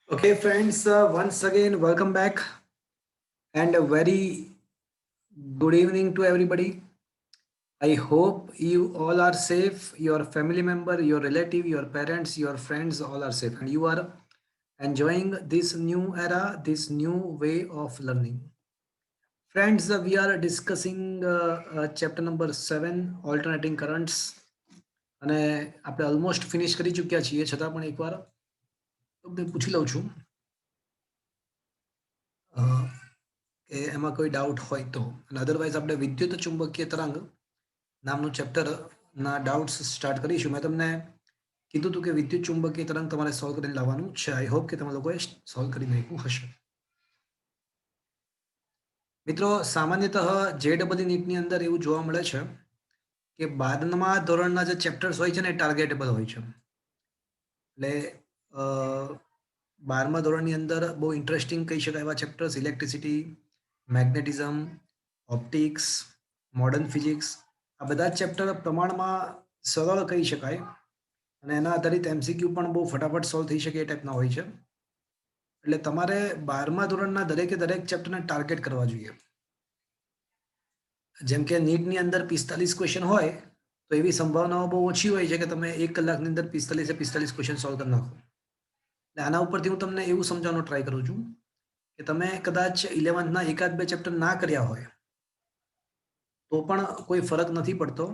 Okay, friends, once again, welcome back and a very good evening to everybody. I hope you all are safe, your family member, your relative, your parents, your friends, all are safe, and you are enjoying this new era, this new way of learning. Friends, we are discussing chapter number 7, alternating currents. અને આપણે almost finish કરી ચૂક્યા છીએ છતાં પણ એકવાર તમને પૂછી લઉં છું કે એમાં કોઈ ડાઉટ હોય તો અને અધરવાઇઝ આપણે વિદ્યુત ચુંબકીય તરંગ નામનું ચેપ્ટરના ડાઉટ્સ સ્ટાર્ટ કરીશું. મેં તમને કીધું હતું કે વિદ્યુત ચુંબકીય તરંગ તમારે સોલ્વ કરીને લાવવાનું છે. આઈ હોપ કે તમે લોકોએ સોલ્વ કરી નાખ્યું હશે. મિત્રો, સામાન્યતઃ JEE નીટની અંદર એવું જોવા મળે છે કે 12મા ધોરણના જે ચેપ્ટર્સ હોય છે ને એ ટાર્ગેટેબલ હોય છે. એટલે 12મા ધોરણની અંદર બહુ ઇન્ટરેસ્ટિંગ કહી શકાય એવા chapters electricity, magnetism, optics, modern physics, આ બધા જ ચેપ્ટર પ્રમાણમાં સરળ કહી શકાય અને એના આધારિત MCQ પણ બહુ ફટાફટ સોલ્વ થઈ શકે એ ટાઈપના હોય છે. એટલે તમારે 12મા ધોરણના દરેકે દરેક ચેપ્ટરને ટાર્ગેટ કરવા જોઈએ. જેમ કે નીટની અંદર 45 ક્વેશ્ચન હોય તો એવી સંભાવનાઓ બહુ ઓછી હોય છે કે તમે 1 કલાકની અંદર 45 ક્વેશ્ચન સોલ્વ કરી નાખો. એટલે આના ઉપરથી હું તમને એવું સમજાવવાનો ટ્રાય કરું છું કે તમે કદાચ 11થના એકાદ બે ચેપ્ટર ના કર્યા હોય તો પણ કોઈ ફરક નથી પડતો.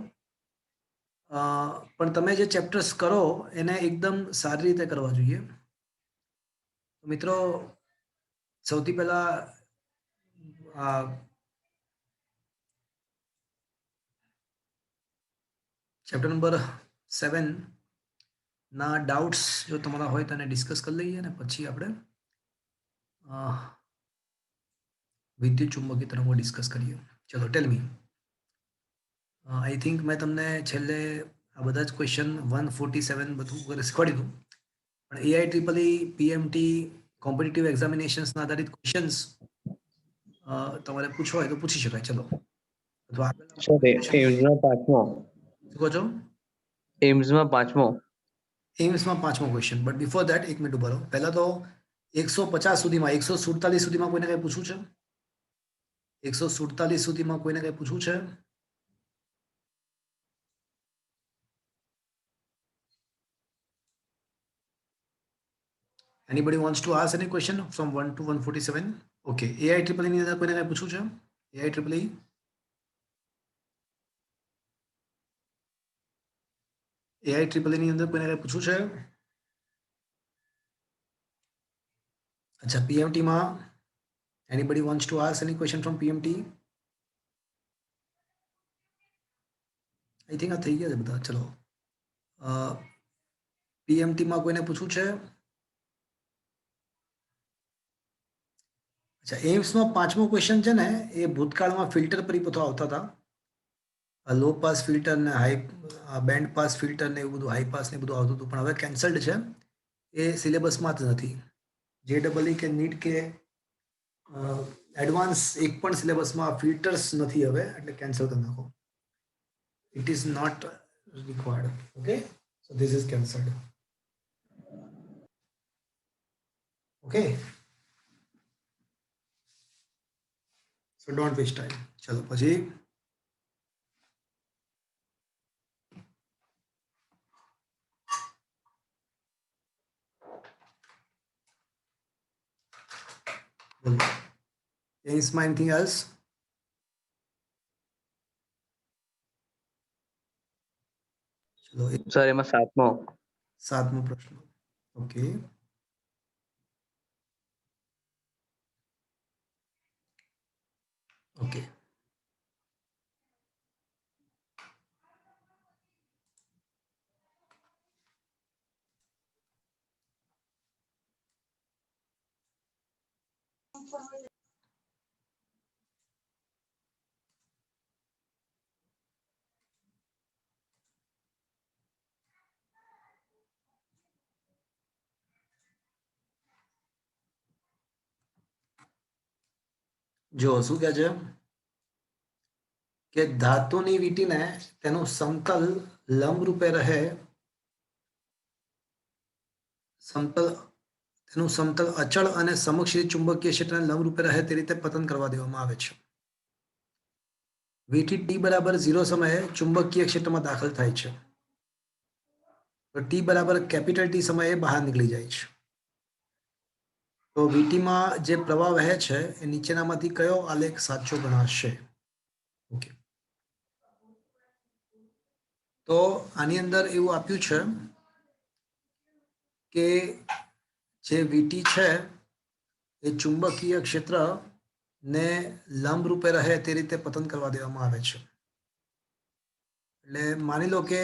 પણ તમે જે ચેપ્ટર્સ કરો એને એકદમ સારી રીતે કરવા જોઈએ. મિત્રો, સૌથી પહેલા ચેપ્ટર નંબર 7 ના ડાઉટ્સ જો તમારા હોય તો એને ડિસ્કસ કરી લઈએ અને પછી આપણે વિદ્યુત ચુંબકીય તરંગો ડિસ્કસ કરીએ. ચલો, ટેલ મી. આઈ થિંક મેં તમને છેલ્લે આ બધા જ ક્વેશ્ચન 147 બધું શીખવાડી દઉં. પણ AIEEE PMT કોમ્પિટિટિવ એક્ઝામિનેશન્સના આધારિત ક્વેશ્ચન્સ તમારે પૂછવા હોય તો પૂછી શકાય. ચલો, અથવા એમ્સમાં પાંચમો શું કહો છો? એમ્સમાં પાંચમો એમ્સમાં પાંચમો ક્વેશ્ચન. બટ બિફોર દેટ એક મિનિટ ઉભા રહો. પહેલા તો 150 સુધીમાં 147 સુધીમાં કોઈને કંઈ પૂછવું છે? 147 સુધીમાં કોઈને કંઈ પૂછવું છે? Anybody wants to ask any question from 1 to 147? Okay. AIEEE ની અંદર કોઈને કંઈ પૂછવું છે? AIEEE? AIEEE ની અંદર કોઈને કંઈ પૂછવું છે? અચ્છા, PMT માં anybody wants to ask any question from PMT? I think આ થઈ ગયા છે બધા. ચલો, PMT માં કોઈને પૂછવું છે? અચ્છા, એમ્સમાં પાંચમો ક્વેશ્ચન છે ને એ ભૂતકાળમાં ફિલ્ટર પરિપથો આવતા હતા. લો પાસ ફિલ્ટર ને હાઈ બેન્ડ પાસ ફિલ્ટર ને એવું બધું, હાઈ પાસ ને બધું આવતું હતું, પણ હવે કેન્સલ્ડ છે. એ સિલેબસમાં જ નથી. JEE કે નીટ કે એડવાન્સ એક પણ સિલેબસમાં ફિલ્ટર્સ નથી હવે, એટલે કેન્સલ કરી નાખો. It is not required. Okay, so this is cancelled. Okay, so don't waste time. ચલો પછી એમ્સમાં એનીથિંગ એલ્સ? ચલો, સર એમાં સાતમો પ્રશ્ન. Okay, okay. જો શું કહે છે કે ધાતુની વીંટીને તેનું સમતલ લંબ રૂપે રહે, સમતલ એનું સમતલ અચળ અને સમક્ષ ચુંબકીય ક્ષેત્રને લંબરૂપે રહે તે રીતે પતન કરવા દેવામાં આવે છે. વીટી ટી બરાબર 0 સમયે ચુંબકીય ક્ષેત્રમાં દાખલ થાય છે. તો ટી બરાબર કેપિટલ ટી સમયે બહાર નીકળી જાય છે. તો વીટીમાં જે પ્રવાહ વહે છે એ નીચેનામાંથી કયો આલેખ સાચો ગણાશે? ઓકે, તો આની અંદર એવું આપ્યું છે કે જે વીટી છે એ ચુંબકીય ક્ષેત્ર ને લંબ રૂપે રહે તે રીતે પતન કરવા દેવામાં આવે છે. એટલે માની લો કે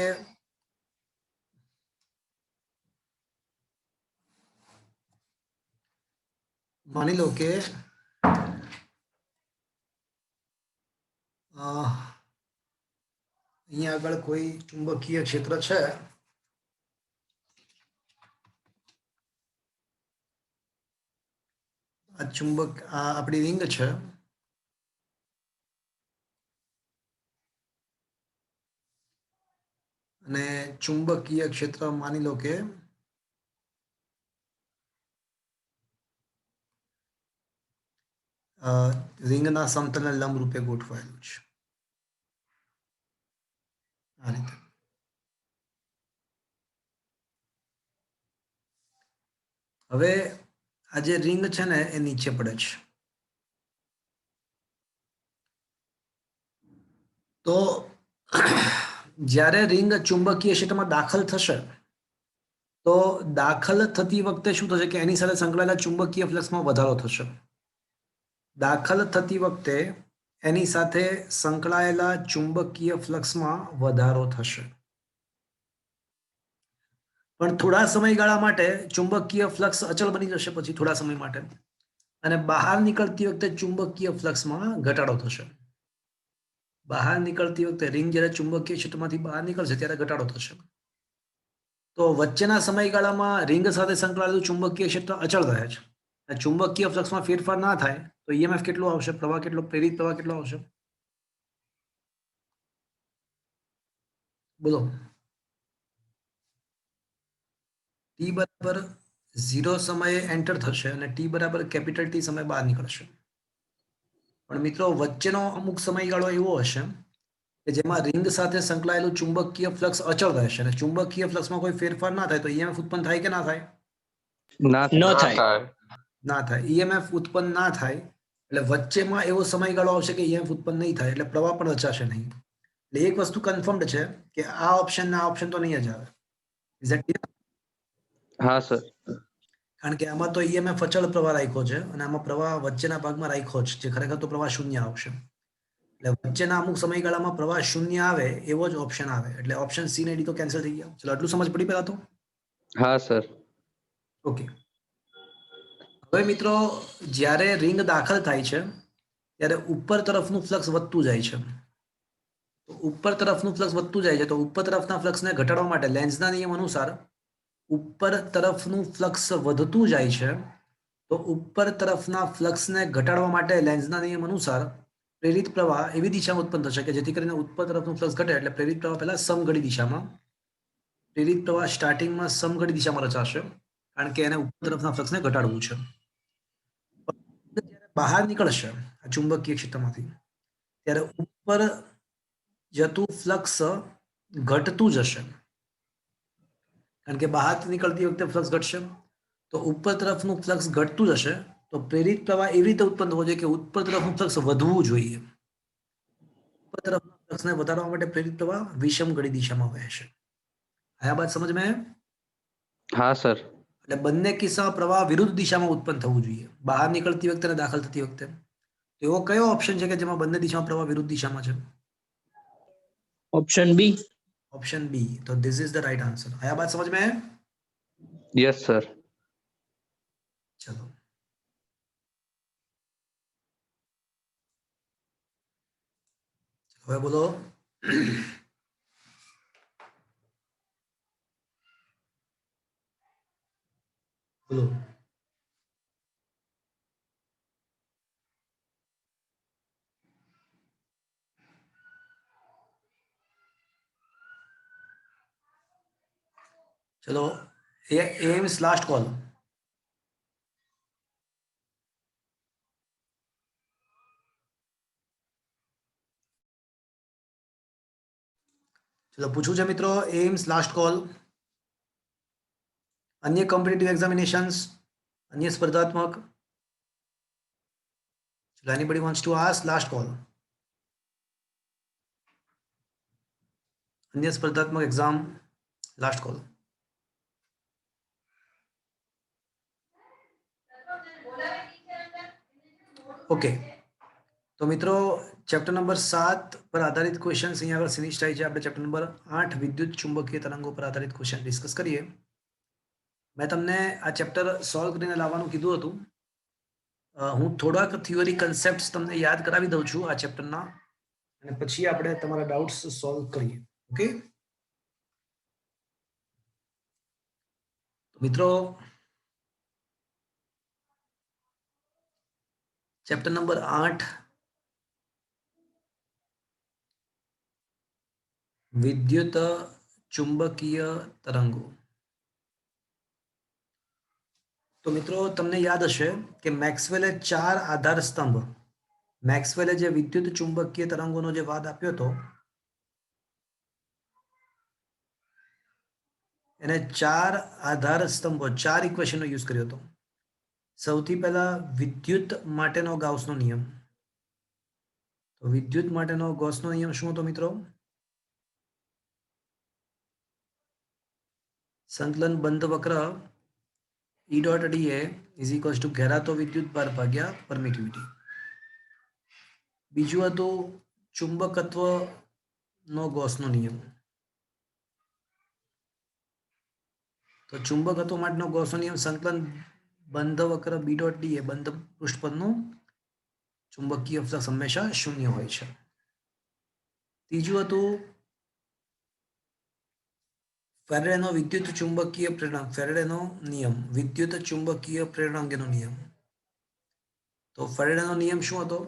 અહીંયા આગળ કોઈ ચુંબકીય ક્ષેત્ર છે, આ આપણી રિંગ છે, અને ચુંબકીય ક્ષેત્ર માની લો કે રિંગના સમતલને લંબ રૂપે ગોઠવાયેલું છે આ રીતે. હવે આ જે રિંગ છે ને એ નીચે પડે છે. તો જ્યારે રિંગ ચુંબકીય ક્ષેત્રમાં દાખલ થશે તો દાખલ થતી વખતે શું થશે કે એની સાથે સંકળાયેલા ચુંબકીય ફ્લક્સમાં વધારો થશે. દાખલ થતી વખતે એની સાથે સંકળાયેલા ચુંબકીય ફ્લક્સમાં વધારો થશે. પણ થોડા સમયગાળા માટે ચુંબકીય ફ્લક્સ અચળ બની જશે પછી થોડા સમય માટે, અને બહાર નીકળતી વખતે ચુંબકીય ફ્લક્સમાં ઘટાડો થશે. બહાર નીકળતી વખતે રિંગ જ્યારે ચુંબકીય ક્ષેત્રમાંથી બહાર નીકળશે ત્યારે ઘટાડો થશે. તો વચ્ચેના સમયગાળામાં રિંગ સાથે સંકળાયેલું ચુંબકીય ક્ષેત્ર અચળ રહે છે. ચુંબકીય ફ્લક્સમાં ફેરફાર ના થાય તો ઈએમએફ કેટલો આવશે? પ્રવાહ કેટલો, પ્રેરિત પ્રવાહ કેટલો આવશે? બોલો. ટી બરાબર 0 સમયે એન્ટર થશે અને ટી બરાબર કેપિટલ ટી સમય બહાર નીકળશે. પણ મિત્રો વચ્ચેનો અમુક સમયગાળો એવો હશે કે જેમાં રિંગ સાથે સંકળાયેલું ચુંબકીય ફ્લક્સ અચળ રહેશે અને ચુંબકીય ફ્લક્સમાં કોઈ ફેરફાર ના થાય તો ઈએમએફ ઉત્પન્ન થાય કે ના થાય? ન થાય. ના થાય. ઈએમએફ ઉત્પન્ન ના થાય એટલે વચ્ચેમાં એવો સમયગાળો આવશે કે ઈએમએફ ઉત્પન્ન નહીં થાય એટલે પ્રવાહ પણ રચાશે નહીં. એટલે એક વસ્તુ કન્ફર્મ્ડ છે કે આ ઓપ્શન ને આ ઓપ્શન તો નહીં જ આવે. Is that clear? હા સર. કારણ કે આમાં તો ઈએમએફ અચળ પ્રવાહ રાખ્યો છે અને આમાં પ્રવાહ વચ્ચેના ભાગમાં રાખ્યો છે, જે ખરેખર તો પ્રવાહ શૂન્ય આવશે. એટલે વચ્ચેના અમુક સમયગાળામાં પ્રવાહ શૂન્ય આવે એવો જ ઓપ્શન આવે. એટલે ઓપ્શન સી ને ડી તો કેન્સલ થઈ ગયા. ચલો આટલું સમજ પડી પહેલા તો? હા સર. ઓકે. હવે મિત્રો જ્યારે રિંગ દાખલ થાય છે ત્યારે ઉપર તરફનું ફ્લક્સ વધતું જાય છે. તો ઉપર તરફનું ફ્લક્સ વધતું જાય છે તો ઉપર તરફના ફ્લક્સને ઘટાડવા માટે લેન્ઝના નિયમ અનુસાર ઉપર તરફનું ફ્લક્સ વધતું જાય છે. તો ઉપર તરફના ફ્લક્સને ઘટાડવા માટે લેન્ઝના નિયમ અનુસાર પ્રેરિત પ્રવાહ એવી દિશામાં ઉત્પન્ન થશે કે જેથી કરીને ઉપર તરફનું ફ્લક્સ ઘટે એટલે પ્રેરિત પ્રવાહ પહેલા સમઘડી દિશામાં, પ્રેરિત પ્રવાહ સ્ટાર્ટિંગમાં સમઘડી દિશામાં રચાશે કારણ કે એને ઉપર તરફના ફ્લક્સને ઘટાડવું છે. જ્યારે બહાર નીકળશે આ ચુંબકીય ક્ષેત્રમાંથી ત્યારે ઉપર જતું ફ્લક્સ ઘટતું જશે કારણ કે બહાર નીકળતી વખતે ફ્લક્સ ઘટશે. તો ઉપર તરફનું ફ્લક્સ ઘટતું જશે તો પ્રેરિત પ્રવાહ એવી રીતે ઉત્પન્ન થવો જોઈએ કે ઉપર તરફનું ફ્લક્સ વધવું જોઈએ. ઉપર તરફના ફ્લક્સને વધારવા માટે પ્રેરિત પ્રવાહ વિષમ ઘડી દિશામાં વહેશે. આ બાત સમજ में? હા સર. એટલે બંને કિસ્સામાં પ્રવાહ વિરુદ્ધ દિશામાં ઉત્પન્ન થવું જોઈએ, બહાર નીકળતી વખતે અને દાખલ થતી વખતે. એવો કયો ઓપ્શન છે કે જેમાં બંને દિશામાં પ્રવાહ વિરુદ્ધ દિશામાં છે? Option B. Option B. तो this is the right answer. आया बात समझ में? Yes sir. चलो હવે બોલો. બોલો. चलो एम्स लास्ट कॉल. ચલો પૂછું છે મિત્રો, એમ્સ લાસ્ટ કોલ, અન્ય કોમ્પિટિટિવ એક્ઝામિનેશન્સ, અન્ય સ્પર્ધાત્મક, ચલો anybody wants to ask, last call, અન્ય સ્પર્ધાત્મક એક્ઝામ, લાસ્ટ કોલ. ઓકે, તો મિત્રો ચેપ્ટર નંબર 7 પર આધારિત ક્વેશ્ચન્સ અહીંયા આગળ ફિનિશ થાય છે. આપણે ચેપ્ટર નંબર 8 વિદ્યુત ચુંબકીય તરંગો પર આધારિત ક્વેશ્ચન ડિસ્કસ કરીએ. મેં તમને આ ચેપ્ટર સોલ્વ કરીને લાવવાનું કીધું હતું. હું થોડાક થિયોરી કન્સેપ્ટ્સ તમને યાદ કરાવી દઉં છું આ ચેપ્ટરના, અને પછી આપણે તમારા ડાઉટ્સ સોલ્વ કરીએ. ઓકે મિત્રો, ચેપ્ટર નંબર 8 વિદ્યુત ચુંબકીય તરંગો. તો મિત્રો તમને યાદ હશે કે મેક્સવેલે 4 આધાર સ્તંભ, મેક્સવેલે જે વિદ્યુત ચુંબકીય તરંગોનો જે વાદ આપ્યો હતો એને 4 આધાર સ્તંભો, 4 ઇક્વેશનનો યુઝ કર્યો હતો. સૌથી પહેલા વિદ્યુત માટેનો ગાઉસનો નિયમ. તો વિદ્યુત માટેનો ગૌસનો નિયમ શું હતો મિત્રો? સંકલન બંધ વક્ર E dot D A is equals to ઘેરાતો વિદ્યુત ભાર ભાગ્યા પરમિટિવિટી. બીજું હતું ચુંબકત્વનો ગૌસનો નિયમ. તો ચુંબકત્વ માટેનો ગૌસનો નિયમ સંકલન બંધ વક્ર B ડોટ ડી એ બંધ પૃષ્ઠ પરનું ચુંબકીય ફ્લક્સ હંમેશા શૂન્ય હોય છે. ત્રીજું હતું ફેરેડેનો વિદ્યુત ચુંબકીય પ્રેરણાંક, ફેરેડેનો નિયમ, વિદ્યુત ચુંબકીય પ્રેરણાંકનો નિયમ. તો ફેરેડેનો નિયમ શું હતો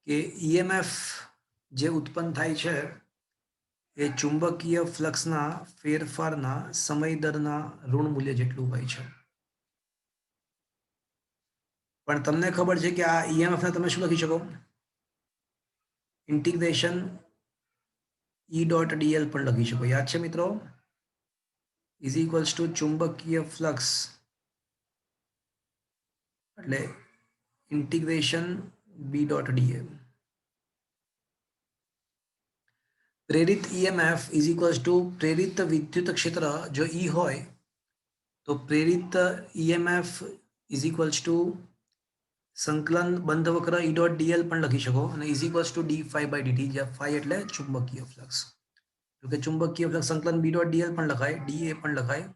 કે ઈએમએફ જે ઉત્પન્ન થાય છે એ ચુંબકીય ફ્લક્સના ફેરફારના સમય દરના ઋણ મૂલ્ય જેટલું હોય છે. પણ તમને ખબર છે કે આ ઈએમએફ ને તમે શું લખી શકો? ઇન્ટિગ્રેશન E ડોટ ડીએલ પણ લખી શકો. યાદ છે મિત્રો? ઇઝ ઇક્વલ્સ ટુ ચુંબકીય ફ્લક્સ એટલે ઇન્ટિગ્રેશન B ડોટ ડીએલ. પ્રેરિત ઈએમએફ ઇઝ ઇક્વલ્સ ટુ પ્રેરિત વિદ્યુત ક્ષેત્ર જો E હોય તો પ્રેરિત ઈએમએફ ઇઝ ઇક્વલ્સ ટુ સંકલન બંધ વક્ર E ડોટ ડીએલ પણ લખી શકો, અને is equals to d phi by dt, જ્યાં ફાઈ એટલે ચુંબકીય ફ્લક્સ. જો કે ચુંબકીય ફ્લક્સ સંકલન B ડોટ ડીએલ પણ લખાય, ડીએ પણ લખાય,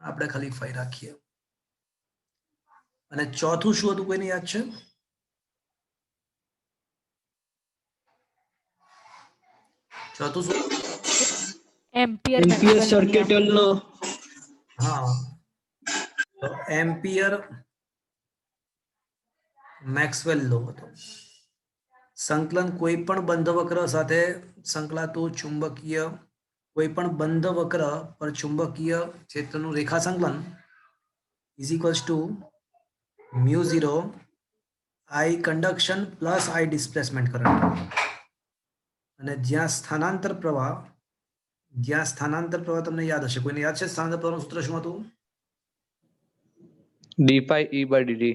આપણે ખાલી ફાઈ રાખીએ. અને ચોથું શું હતું કોઈને યાદ છે? ચોથું શું? એમ્પિયર એમ્પિયર સર્કિટલનો હા, તો એમ્પિયર મેક્સવેલ લો હતો. સંકલન કોઈ પણ બંધ વક્ર સાથે સંકળાતું ચુંબકીય, કોઈ પણ બંધ વક્ર પર ચુંબકીય ક્ષેત્રનું રેખા સંકલન is equals two mu 0 I conduction plus I displacement current. અને જ્યાં સ્થાનાંતર પ્રવાહ તમને યાદ હશે, કોઈને યાદ છે સ્થાનાંતર પ્રવાહનું સૂત્ર શું હતું? D phi E by dt.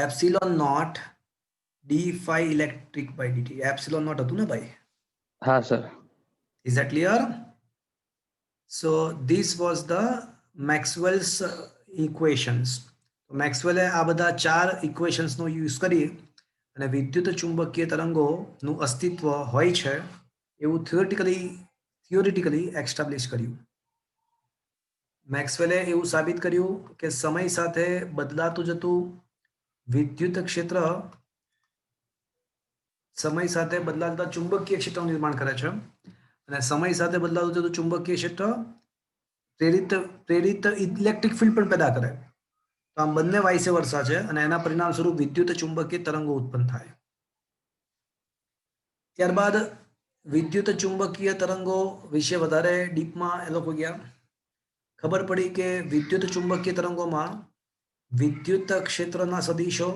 Epsilon nought d phi electric by dt. Epsilon nought હતું ને ભાઈ? હા sir. Is that clear? So this was the Maxwell's equations. મેક્સવેલે આ બધા 4 ઇક્વેશન્સનો યુઝ કરી અને વિદ્યુત ચુંબકીય તરંગોનું અસ્તિત્વ હોય છે એવું થિયોરિટિકલી એસ્ટાબ્લિશ કર્યું. મેક્સવેલે એવું સાબિત કર્યું કે સમય સાથે બદલાતું જતું વિદ્યુત ક્ષેત્ર સમય સાથે બદલાતા ચુંબકીય ક્ષેત્રનું નિર્માણ કરે છે, અને સમય સાથે બદલાતું જતું ચુંબકીય ક્ષેત્ર પ્રેરિત ઇલેક્ટ્રિક ફિલ્ડ પણ પેદા કરે. તો આમ બંને વાઇસ વર્સા છે, અને એના પરિણામ સ્વરૂપ વિદ્યુત ચુંબકીય તરંગો ઉત્પન્ન થાય. ત્યારબાદ વિદ્યુત ચુંબકીય તરંગો વિશે વધારે ડીપમાં એ લોકો ગયા. ખબર પડી કે વિદ્યુત ચુંબકીય તરંગોમાં વિદ્યુત ક્ષેત્રના સદિશો,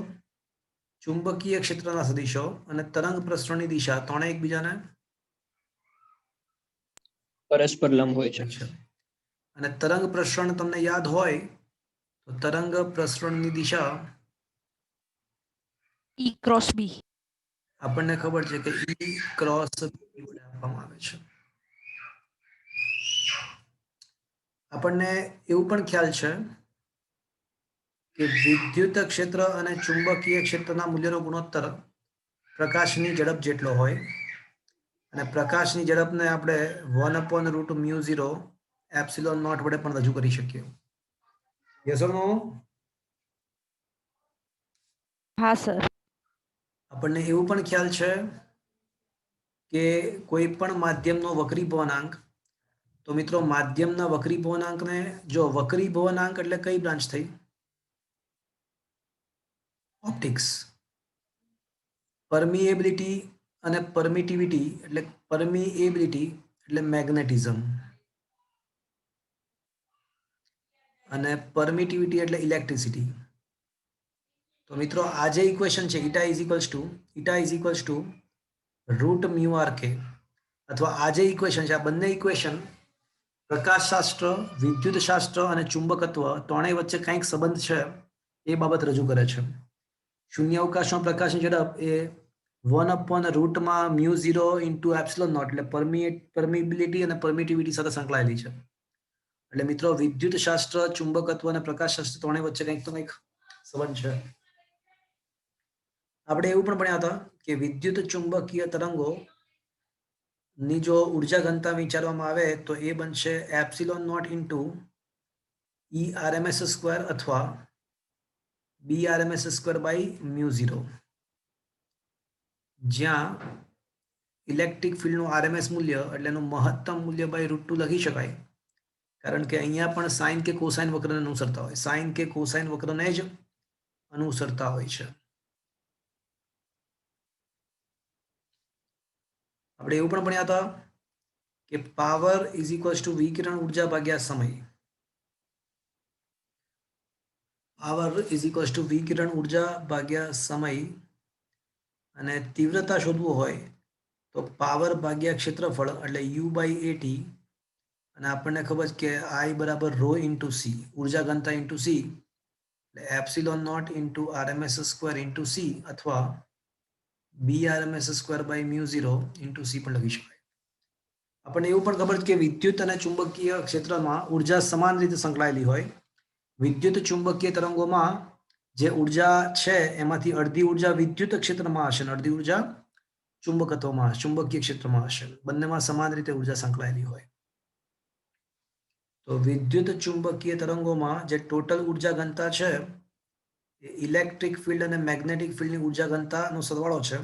ચુંબકીય ક્ષેત્રના સદિશો અને તરંગ પ્રસરણની દિશા ત્રણે એકબીજાને પરસ્પર લંબ હોય છે. છે અને તરંગ પ્રસરણ તમને યાદ હોય તો તરંગ પ્રસરણની દિશા E cross B. આપણને ખબર છે કે E ક્રોસ B વડે આપવામાં આવે છે. આપણને એવું પણ ખ્યાલ છે કે વિદ્યુત ક્ષેત્ર અને ચુંબકીય ક્ષેત્રના મૂલ્યનો ગુણોત્તર પ્રકાશની ઝડપ જેટલો હોય અને પ્રકાશની ઝડપને આપણે 1/√μ0 એપ્સિલોન નોટ વડે પણ રજૂ કરી શકીએ. યસ ઓર નો? હા સર. આપણને એવું પણ ખ્યાલ છે કે કોઈ પણ માધ્યમનો વક્રીભવનાંક, તો મિત્રો માધ્યમના વક્રીભવનાંકને જો વક્રીભવનાંક એટલે કઈ બ્રાન્ચ થઈ? ઓપ્ટિક્સ. પરમિએબિલિટી અને પરમિટિવિટી એટલે પરમિએબિલિટી એટલે મેગ્નેટિઝમ અને પરમિટિવિટી એટલે ઇલેક્ટ્રિસિટી. તો મિત્રો આ જે ઇક્વેશન છે eta is equals two √μRK અથવા આ જે ઇક્વેશન છે આ બંને ઇક્વેશન પ્રકાશશાસ્ત્ર, વિદ્યુતશાસ્ત્ર અને ચુંબકત્વ ત્રણેય વચ્ચે કંઈક સંબંધ છે એ બાબત રજૂ કરે છે. શૂન્ય અવકાશમાં પ્રકાશની ઝડપ એ 1/√μ0 ઇન્ટુ એપ્સિલોન નોટ એટલે પરમિબિલિટી અને પરમિટિવિટી સાથે સંકળાયેલી છે. એટલે મિત્રો વિદ્યુતશાસ્ત્ર, ચુંબકત્વ અને પ્રકાશશાસ્ત્ર ત્રણેય વચ્ચે કંઈક તો કંઈક સંબંધ છે. આપણે એવું પણ ભણ્યા હતા કે વિદ્યુત ચુંબકીય તરંગો ની જો ઉર્જા ઘનતા વિચારવામાં આવે તો એ બનશે એપ્સિલોન નોટ ઇન્ટુ E_RMS² અથવા B_RMS²/μ0, જ્યાં ઇલેક્ટ્રિક ફિલ્ડનું RMS મૂલ્ય એટલે એનું મહત્તમ મૂલ્ય √2 લખી શકાય, કારણ કે અહીંયા પણ સાઇન કે કોસાઇન વક્રને અનુસરતા હોય, સાઇન કે કોસાઇન વક્રને જ અનુસરતા હોય છે. આપણે એવું પણ ભણ્યા હતા કે પાવર ઇઝ ઇક્વલ્સ ટુ વિકિરણ ઉર્જા ભાગ્યા સમય. પાવર ઇઝ ઇક્વલ્સ ટુ વિકિરણ ઉર્જા ભાગ્યા સમય અને તીવ્રતા શોધવું હોય તો પાવર ભાગ્યા ક્ષેત્રફળ એટલે U/AT અને આપણને ખબર છે કે I બરાબર ρ ઇન્ટુ C, ઉર્જા ઘનતા ઇન્ટુ C એટલે epsilon not into RMS² into C અથવા B_RMS²/μ0 ઇન્ટુ C પણ લખી શકાય. આપણને એવું પણ ખબર છે કે વિદ્યુત અને ચુંબકીય ક્ષેત્રમાં ઉર્જા સમાન રીતે સંકળાયેલી હોય. વિદ્યુત ચુંબકીય તરંગોમાં જે ઉર્જા છે એમાંથી અડધી ઉર્જા વિદ્યુત ક્ષેત્રમાં હશે અને અડધી ઉર્જા ચુંબકત્વમાં ચુંબકીય ક્ષેત્રમાં હશે. બંનેમાં સમાન રીતે ઉર્જા સંકળાયેલી હોય. તો વિદ્યુત ચુંબકીય તરંગોમાં જે ટોટલ ઉર્જા ઘનતા છે એ ઇલેક્ટ્રિક ફિલ્ડ અને મેગ્નેટિક ફિલ્ડની ઉર્જા ઘનતાનો સરવાળો છે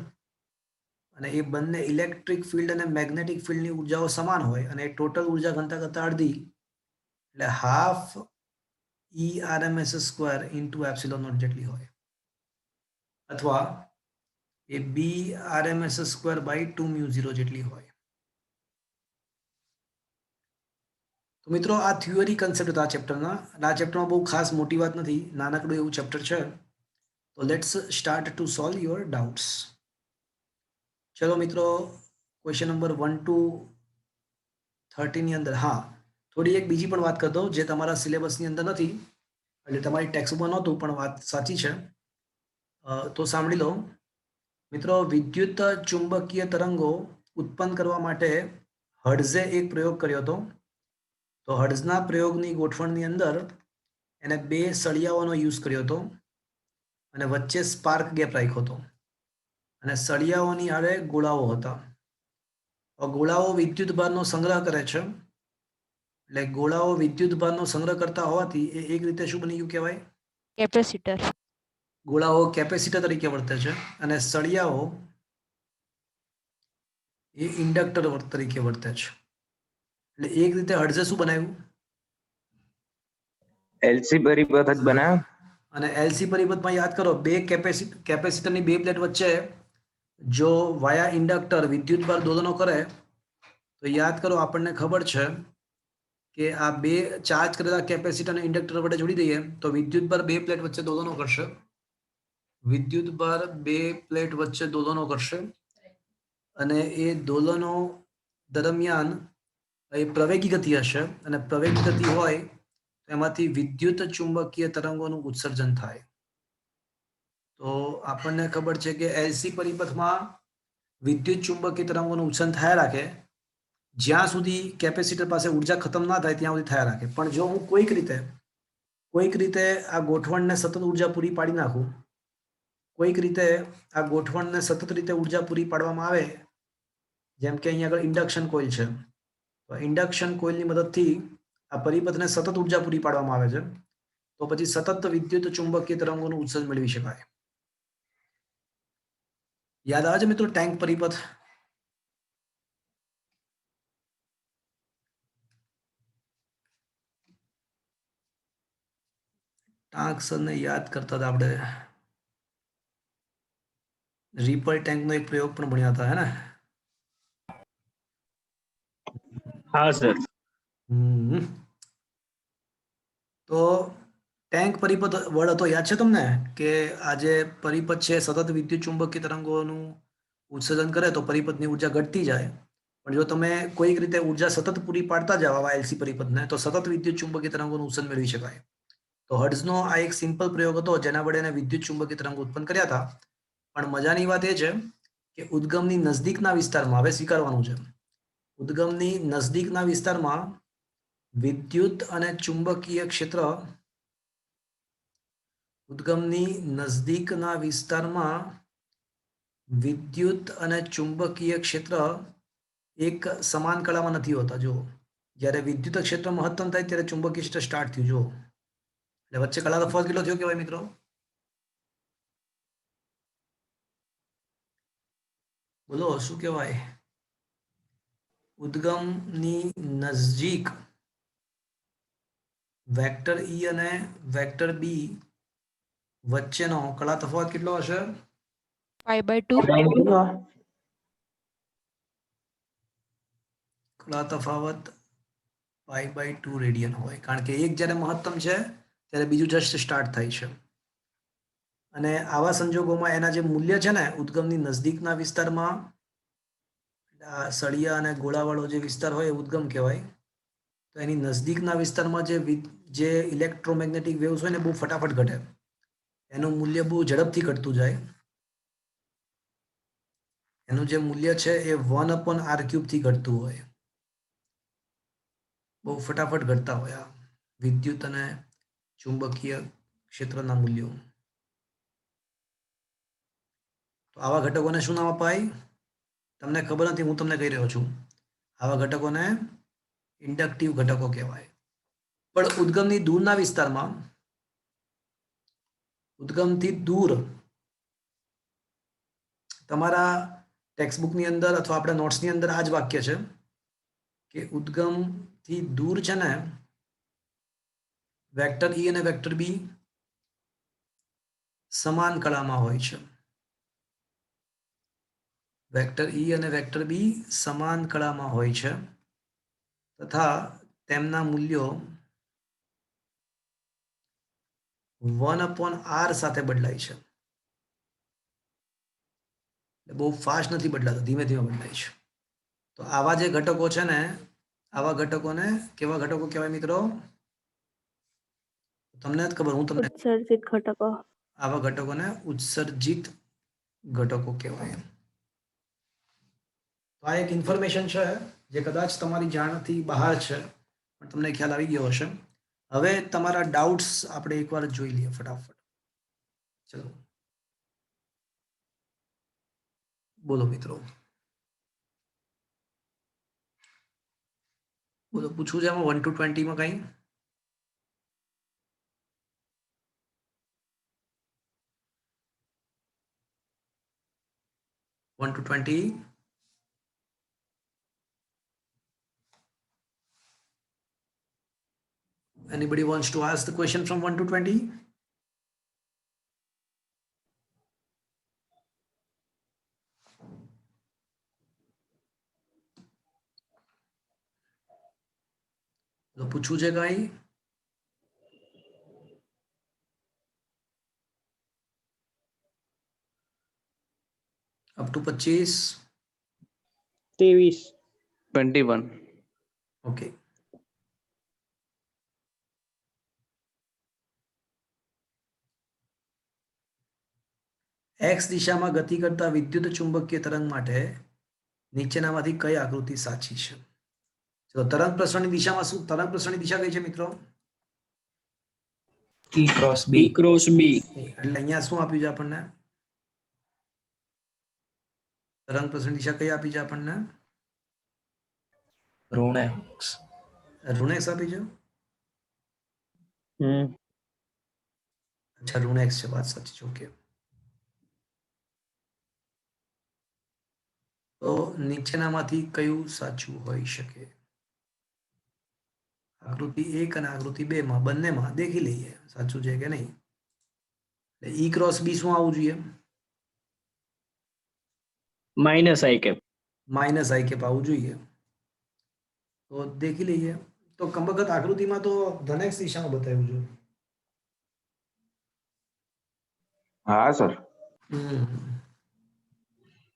અને એ બંને ઇલેક્ટ્રિક ફિલ્ડ અને મેગ્નેટિક ફિલ્ડની ઉર્જાઓ સમાન હોય અને ટોટલ ઉર્જા ઘનતા કરતા અડધી એટલે half E_RMS² into epsilon not જેટલી હોય અથવા એ B_RMS²/2μ0 જેટલી હોય. તો મિત્રો આ થિયોરી કન્સેપ્ટ હતા આ ચેપ્ટરના. આ ચેપ્ટરમાં બહુ ખાસ મોટી વાત નથી, નાનકડું એવું ચેપ્ટર છે. તો let's start to solve your doubts. ચલો મિત્રો, ક્વેશ્ચન નંબર 1 to 30 ની અંદર હા થોડી એક બીજી પણ વાત કરતો જે તમારા સિલેબસની અંદર નથી એટલે તમારી ટેક્સ્ટબુકમાં નહોતું પણ વાત સાચી છે. તો સાંભળી લો મિત્રો. વિદ્યુત ચુંબકીય તરંગો ઉત્પન્ન કરવા માટે હર્ટ્ઝે એક પ્રયોગ કર્યો હતો. તો હર્ટ્ઝના પ્રયોગની ગોઠવણની અંદર એને 2 સળિયાઓનો યુઝ કર્યો હતો અને વચ્ચે સ્પાર્ક ગેપ રાખ્યો હતો અને સળિયાઓની આડે ગોળાઓ હતા. ગોળાઓ વિદ્યુત ભારનો સંગ્રહ કરે છે એટલે ગોળાઓ વિદ્યુત ભારનો સંગ્રહ કરતા હોવાથી એ એક રીતે શું બની ગયું કહેવાય? કેપેસિટર. ગોળાઓ કેપેસિટર તરીકે વર્તે છે અને સળિયાઓ એ ઇન્ડક્ટર તરીકે વર્તે છે. એટલે એક રીતે હર્ટ્ઝે શું બનાવ્યું? એલસી પરિપથ જ બનાવ્યો. અને એલસી પરિપથમાં યાદ કરો બે કેપેસિટરની બે પ્લેટ વચ્ચે જો વાયા ઇન્ડક્ટર વિદ્યુતભાર દોલનો કરે તો યાદ કરો આપણને ખબર છે કે આ બે ચાર્જ કરેલા કેપેસિટરને ઇન્ડક્ટર વડે જોડી દઈએ તો વિદ્યુતભાર બે પ્લેટ વચ્ચે દોલનો કરશે. વિદ્યુતભાર બે પ્લેટ વચ્ચે દોલનો કરશે અને એ દોલનો દરમિયાન એ પ્રવેગી ગતિ હશે અને પ્રવેગી ગતિ હોય તો એમાંથી વિદ્યુત ચુંબકીય તરંગોનું ઉત્સર્જન થાય. તો આપણને ખબર છે કે એલસી પરિપથમાં વિદ્યુત ચુંબકીય તરંગોનું ઉત્સર્જન થયા રાખે જ્યાં સુધી કેપેસિટર પાસે ઉર્જા ખતમ ના થાય ત્યાં સુધી થયા રાખે. પણ જો હું કોઈક રીતે આ ગોઠવણને સતત ઉર્જા પૂરી પાડી નાખું, કોઈક રીતે આ ગોઠવણને સતત રીતે ઉર્જા પૂરી પાડવામાં આવે, જેમ કે અહીંયા આગળ ઇન્ડક્શન કોઇલ છે, તો ઇન્ડક્શન કોઇલની મદદથી આ પરિપથને સતત ઉર્જા પૂરી પાડવામાં આવે છે, તો પછી સતત વિદ્યુત ચુંબકીય તરંગોનું ઉત્સર્જન મેળવી શકાય. યાદ આવે છે મિત્રો ટેન્ક પરિપથ? ટાંક સરને યાદ કરતા હતા આપણે. રીપલ ટેન્કનો એક પ્રયોગ પણ ભણ્યા હતા, હે ને? हाँ सर. તો ટેન્ક પરિપથ વર્ડ હતો, યાદ છે તમને? કે આ જે પરિપથ છે સતત વિદ્યુત ચુંબકીય તરંગોનું ઉત્સર્જન કરે તો પરિપથની ઉર્જા ઘટતી જાય. પણ જો તમે કોઈક રીતે ઉર્જા સતત પૂરી પાડતા જાવ આવા એલસી પરિપથને તો સતત વિદ્યુત ચુંબકીય તરંગોનું ઉત્સર્જન મેળવી શકાય. તો હર્ટ્ઝનો આ એક સિમ્પલ પ્રયોગ હતો જેના વડે એને વિદ્યુત ચુંબકીય તરંગો ઉત્પન્ન કર્યા હતા. પણ મજાની વાત એ છે કે ઉદ્ગમની નજદીકના વિસ્તારમાં, હવે સ્વીકારવાનું છે, ઉદ્ગમની નજદીકના વિસ્તારમાં વિદ્યુત અને ચુંબકીય ક્ષેત્ર, ઉદ્ગમની નજદીકના વિસ્તારમાં વિદ્યુત અને ચુંબકીય ક્ષેત્ર એક સમાન કળામાં નથી હોતા. જો જ્યારે વિદ્યુત ક્ષેત્ર મહત્તમ થાય ત્યારે ચુંબકીય ક્ષેત્ર સ્ટાર્ટ થયું. જો એટલે વચ્ચે કળા તફાવત કેટલો થયો કહેવાય મિત્રો? બોલો શું કહેવાય? ઉદ્ગમની નજીક વેક્ટર ઈ અને વેક્ટર બી વચ્ચેનો કળા તફાવત કેટલો હશે? 5/2. કળા તફાવત π/2 રેડિયન હોય, કારણ કે એક જ્યારે મહત્તમ છે ત્યારે બીજું જસ્ટ સ્ટાર્ટ થાય છે. અને આવા સંજોગોમાં એના જે મૂલ્ય છે ને ઉદ્ગમની નજદીકના વિસ્તારમાં, આ સળિયા અને ગોળાવાળો જે વિસ્તાર હોય એ ઉદ્ગમ કહેવાય. તો એની નજદીકના વિસ્તારમાં જે ઇલેક્ટ્રોમેગ્નેટિક વેવ્સ હોય ને બહુ ફટાફટ ઘટે, એનું મૂલ્ય બહુ ઝડપથી ઘટતું જાય. એનું જે મૂલ્ય છે એ 1/r³ થી ઘટતું હોય, બહુ ફટાફટ ઘટતા હોય આ વિદ્યુત અને ચુંબકીય ક્ષેત્રના મૂલ્યો. તો આવા ઘટકોને શું નામ અપાય? તમને ખબર નથી, હું તમને કહી રહ્યો છું. આવા ઘટકોને ઇન્ડક્ટિવ ઘટકો કહેવાય. પણ ઉદ્ગમની દૂરના વિસ્તારમાં, ઉદ્ગમથી દૂર, તમારા ટેક્સ્ટબુકની અંદર અથવા આપણા નોટ્સની અંદર આ જ વાક્ય છે કે ઉદ્ગમથી દૂર છે ને વેક્ટર ઈ અને વેક્ટર બી સમાન કળામાં હોય છે. વેક્ટર ઈ અને વેક્ટર બી સમાન કળામાં હોય છે તથા તેમના મૂલ્યો 1/r સાથે બદલાય છે. બહુ ફાસ્ટ નથી બદલાતા, ધીમે ધીમે બદલાય છે. તો આવા જે ઘટકો છે ને, આવા ઘટકોને કેવા ઘટકો કહેવાય મિત્રો? તમને જ ખબર, હું તમને. ઉત્સર્જિત ઘટકો. આવા ઘટકોને ઉત્સર્જિત ઘટકો કહેવાય. તો આ એક ઇન્ફોર્મેશન છે જે કદાચ તમારી જાણથી બહાર છે પણ તમને ખ્યાલ આવી ગયો હશે. હવે તમારા ડાઉટ્સ આપણે એકવાર જોઈ લઈએ ફટાફટ. ચલો બોલો મિત્રો, બોલો, પૂછવું છે એમાં 1 to 20 માં કઈ? One to 20. Anybody wants to ask the question from 1 to 20? તો પૂછવું છે કઈ? Up to 25, 23, 21. ઓકે. એક્સ દિશામાં ગતિ કરતા વિદ્યુત ચુંબકીય તરંગ માટે નીચેનામાંથી કઈ આકૃતિ સાચી છે? ચલો, તરંગ પ્રસરણની દિશામાં શું, તરંગ પ્રસરણની દિશા કઈ છે મિત્રો? E cross E B. cross B. એટલે અહીંયા શું આપ્યું છે આપણને? તરંગ પ્રસરણ દિશા કઈ આપી છે આપણને? ઋણ X. ઋણ એક્સ આપી છે. Hmm. અચ્છા, ઋણ એક્સ છે, વાત સાચી છે. ઓકે. તો નીચેનામાંથી કયું સાચું હોઈ શકે? આકૃતિ 1 અને આકૃતિ 2 માં બંનેમાં દેખી લઈએ સાચું છે કે નહીં. ઈ ક્રોસ બી શું આવવું જોઈએ? Minus I cap. Minus I cap આવવું જોઈએ. તો દેખી લઈએ. તો કમબખત આકૃતિમાં તો ધનેક્સ દિશામાં બતાવ્યું છે. હા સર.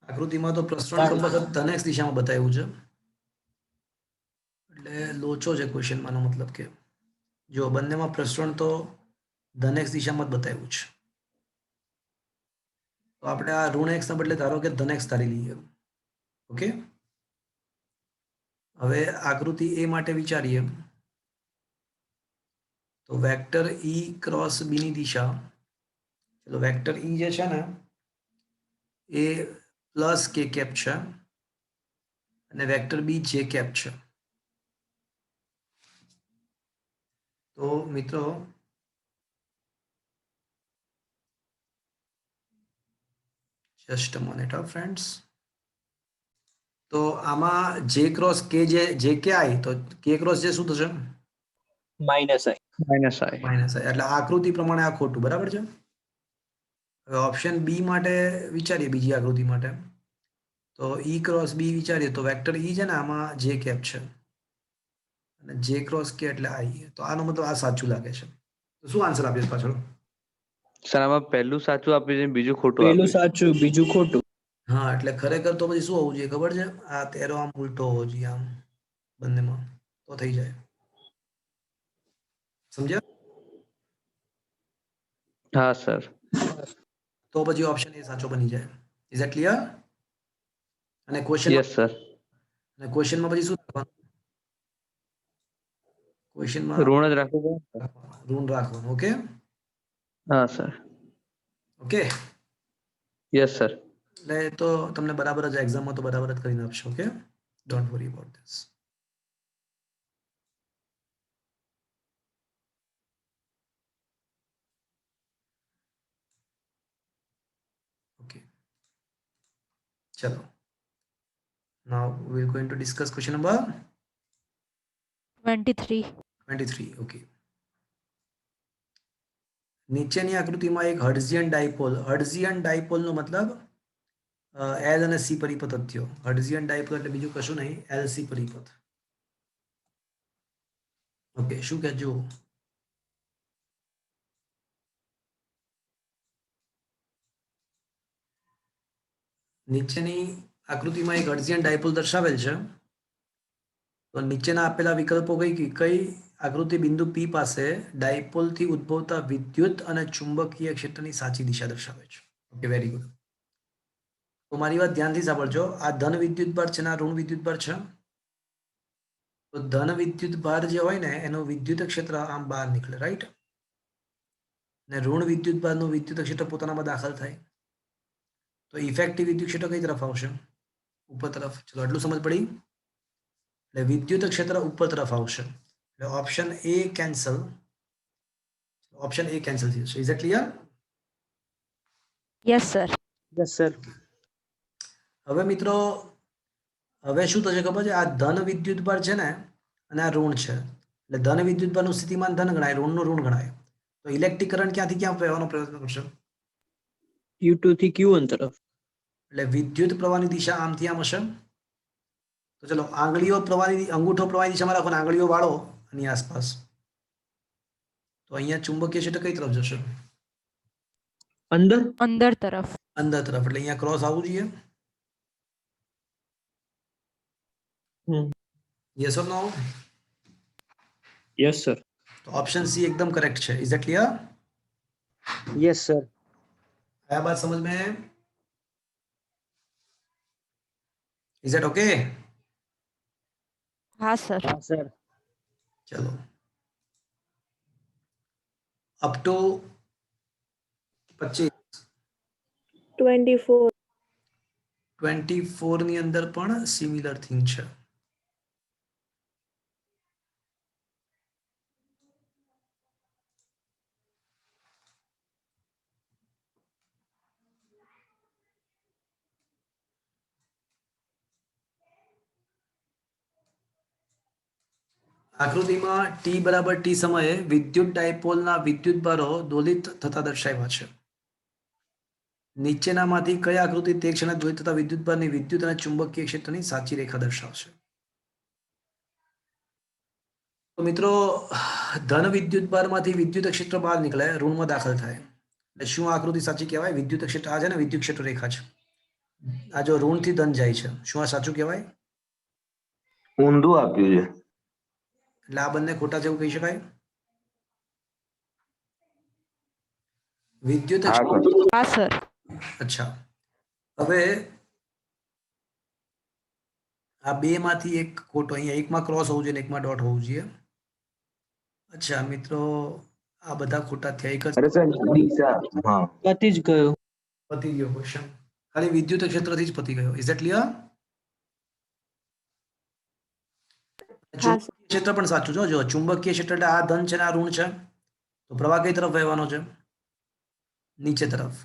આકૃતિમાં તો પ્રસરણ કમબખત ધનેક્સ દિશામાં બતાવ્યું છે. એટલે લોચો છે ક્વેશ્ચનમાં, નો મતલબ કે જો બંનેમાં પ્રસરણ તો ધનેક્સ દિશામાં જ બતાવ્યું છે. તો આપણે આ ઋણ એક્સ ના બદલે ધારો કે ધનેક્સ ધારી લઈએ. ઓકે. હવે આકૃતિ એ માટે વિચારીએ તો વેક્ટર ઈ ક્રોસ બી ની દિશા, ચલો વેક્ટર ઈ જે છે ને એ પ્લસ કે કેપ છે અને વેક્ટર બી જે કેપ છે. તો મિત્રો just a minute of friends. તો આમાં જે ક્રોસ કે જે કે આઈ, તો કે ક્રોસ જે શું થશે? Minus I. Minus I. Minus I. એટલે આકૃતિ પ્રમાણે આ ખોટું, બરાબર છે. હવે ઓપ્શન બી માટે વિચારીએ, બીજી આકૃતિ માટે. તો ઈ ક્રોસ બી વિચારીએ તો વેક્ટર ઈ છે ને આમાં જે કેપ છે અને જે ક્રોસ કે એટલે આઈ. તો આનો મતલબ આ સાચું લાગે છે. તો શું આન્સર આપ્યો છે પાછળ? સર આમાં પહેલું સાચું આપ્યું છે, બીજું ખોટું પેલું આપ્યું છે. સાચું, બીજું ખોટું. હા, એટલે ખરેખર તો પછી શું હોવું જોઈએ ખબર છે? આ તેરો આમ ઉલટો હોવો જોઈએ, આમ બંનેમાં, તો થઈ જાય. સમજ્યા? હા સર. તો પછી ઓપ્શન એ સાચો બની જાય. Is that clear? અને ક્વેશ્ચન, યસ સર. અને ક્વેશ્ચનમાં પછી શું લખવાનું? ક્વેશ્ચનમાં ઋણ જ રાખવું પડે. ઋણ રાખવાનું. ઓકે. હા સર. ઓકે. Yes sir. એટલે તો તમને બરાબર જ એક્ઝામમાં તો બરાબર જ કરીને આપશો. Okay, don't worry about this. Okay, ચલો. Now we are going to discuss question number 23. 23. Okay. નીચેની આકૃતિમાં એક હર્ટ્ઝિયન ડાયપોલ નો મતલબ એલ અને સી પરિપથ થયો. હર્ટ્ઝિયન ડાયપોલ એટલે બીજું કશું નહીં, એલ સી પરિપથ. ઓકે, શું કહેજો? નીચેની આકૃતિમાં એક હર્ટ્ઝિયન ડાયપોલ દર્શાવેલ છે. તો નીચેના આપેલા વિકલ્પો કઈ આકૃતિ બિંદુ પી પાસે ડાયપોલથી ઉદ્ભવતા વિદ્યુત અને ચુંબકીય ક્ષેત્રની સાચી દિશા દર્શાવે છે? Okay, very good. તો મારી વાત ધ્યાનથી સાંભળજો. આ ધન વિદ્યુત ભાર છે ને આ ઋણ વિદ્યુત ભાર છે. તો ધન વિદ્યુત ભાર જે હોય ને એનું વિદ્યુત ક્ષેત્ર આમ બહાર નીકળે, રાઈટ? ને ઋણ વિદ્યુત ભારનું વિદ્યુત ક્ષેત્ર પોતાનામાં દાખલ થાય. તો ઇફેક્ટિવ વિદ્યુત ક્ષેત્ર કઈ તરફ આવશે? ઉપર તરફ. ચલો, આટલું સમજ પડી? એટલે વિદ્યુત ક્ષેત્ર ઉપર તરફ આવશે. એટલે option A cancel. Option A cancel થશે. Is it clear? Yes, sir. Yes, sir. હવે મિત્રો, હવે શું થશે ખબર છે? આ ધન વિદ્યુત ભાર છે ને અને આ ઋણ છે. એટલે ધન વિદ્યુત ભારનું સ્થિતિમાન ધન ગણાય, ઋણનું ઋણ ગણાય. તો ઇલેક્ટ્રિક કરંટ ક્યાંથી ક્યાં વહેવાનો પ્રયત્ન કરશે? Q2 થી Q1 તરફ. એટલે વિદ્યુત પ્રવાહની દિશા આમથી આમ હશે. તો ચલો, અંગૂઠો પ્રવાહની દિશામાં રાખો, આંગળીઓ વાળો આની આસપાસ. તો અહીંયા ચુંબકીય ક્ષેત્ર કઈ તરફ જશે? અંદર. અંદર તરફ. અંદર તરફ. એટલે અહીંયા ક્રોસ આવવું જોઈએ. Yes or no? Yes, sir. तो ऑप्शन सी एकदम करेक्ट है. Is that clear? Yes, sir. आया बात समझ में? Is that okay? हाँ सर. हाँ, sir. चलो अप टू 25 24. 24 ની અંદર પણ સિમિલર થિંગ છે. આકૃતિમાં ટી બરાબર ટી સમયે વિદ્યુત ડાયપોલના વિદ્યુતભારો દોલિત થતા દર્શાવ્યા છે. નીચેનામાંથી કઈ આકૃતિ તે ક્ષણે દોલિત થતા વિદ્યુતભારની વિદ્યુત અને ચુંબકીય ક્ષેત્રની સાચી રેખા દર્શાવશે? તો મિત્રો ધન વિદ્યુતભારમાંથી વિદ્યુત ક્ષેત્ર બહાર નીકળે, ઋણમાં દાખલ થાય. એટલે શું આકૃતિ સાચી કહેવાય? વિદ્યુત ક્ષેત્ર આ છે ને, વિદ્યુત ક્ષેત્ર રેખા છે. આ જો ઋણથી ધન જાય છે, શું આ સાચું કહેવાય? ઊંધું આપ્યું છે. એટલે આ બંને ખોટા જેવું કહી શકાય? વિદ્યુત હા ક્ષેત્ર સર. हाँ सर. અચ્છા, હવે આ બે માંથી એક ખોટો, અહીંયા એકમાં ક્રોસ હોવું જોઈએ ને એકમાં ડોટ હોવું જોઈએ. અચ્છા મિત્રો, આ બધા ખોટા થયા. એક જ અરે સર દિશા હા પતી જ ગયો. પતી ગયો ક્વેશ્ચન. ખાલી વિદ્યુત ક્ષેત્રથી જ પતી ગયો. Is that clear? હા સર. ક્ષેત્ર પણ સાચું છે. જો ચુંબકીય ક્ષેત્ર એટલે આ ધન છે ને આ ઋણ છે, તો પ્રવાહ કઈ તરફ વહેવાનો છે? નીચે તરફ.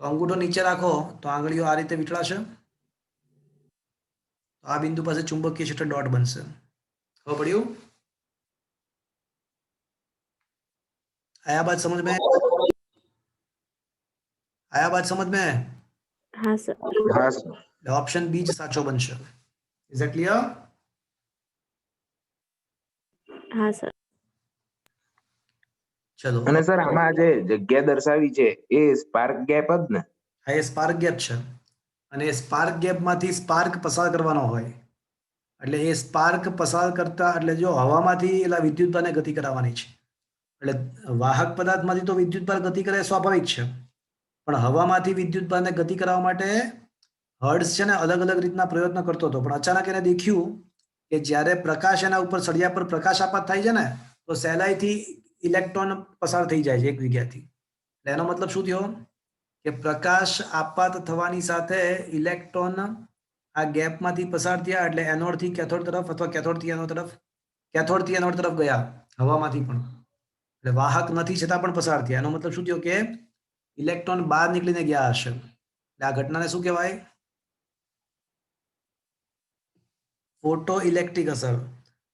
તો અંગૂઠો નીચે રાખો તો આંગળીઓ આ રીતે વીંટળાશે. તો આ બિંદુ પાસે ચુંબકીય ક્ષેત્ર ડોટ બનશે. ખબર પડ્યું? आया बात समझ में? आया बात समझ में? હા સર. હા સર. ऑप्शन बी જ સાચો બનશે. Is that clear? હા સર. ચલો, અને સર આમાં જે જગ્યા દર્શાવી છે એ સ્પાર્ક ગેપ જ ને? આ એ સ્પાર્ક ગેપ છે અને એ સ્પાર્ક ગેપમાંથી સ્પાર્ક પસાર કરવાનો હોય. એટલે એ સ્પાર્ક પસાર કરતા, એટલે જો હવામાંથી એલા વિદ્યુતભારને ગતિ કરાવવાની છે. એટલે વાહક પદાર્થમાંથી તો વિદ્યુતભાર ગતિ કરે એ સ્વાભાવિક છે, પણ હવામાંથી વિદ્યુતભારને ગતિ કરાવવા માટે હર્ટ્ઝ છે ને અલગ અલગ રીતના પ્રયત્ન કરતો હતો. પણ અચાનક એને દેખ્યું કે જ્યારે પ્રકાશ એના ઉપર સળિયા પર પ્રકાશ આપાત થાય છે ને, તો સહેલાઈથી ઇલેક્ટ્રોન પસાર થઈ જાય છે એક જગ્યાથી. એટલે એનો મતલબ શું થયો કે પ્રકાશ આપાત થવાની સાથે ઇલેક્ટ્રોન આ ગેપમાંથી પસાર થયા, એટલે એનોડથી કેથોડ તરફ અથવા કેથોડથી એનોડ તરફ, કેથોડથી એનોડ તરફ ગયા હવામાંથી પણ. એટલે વાહક નથી છતાં પણ પસાર થયા. એનો મતલબ શું થયો કે ઇલેક્ટ્રોન બહાર નીકળીને ગયા હશે. એટલે આ ઘટનાને શું કહેવાય? ફોટો ઇલેક્ટ્રિક અસર.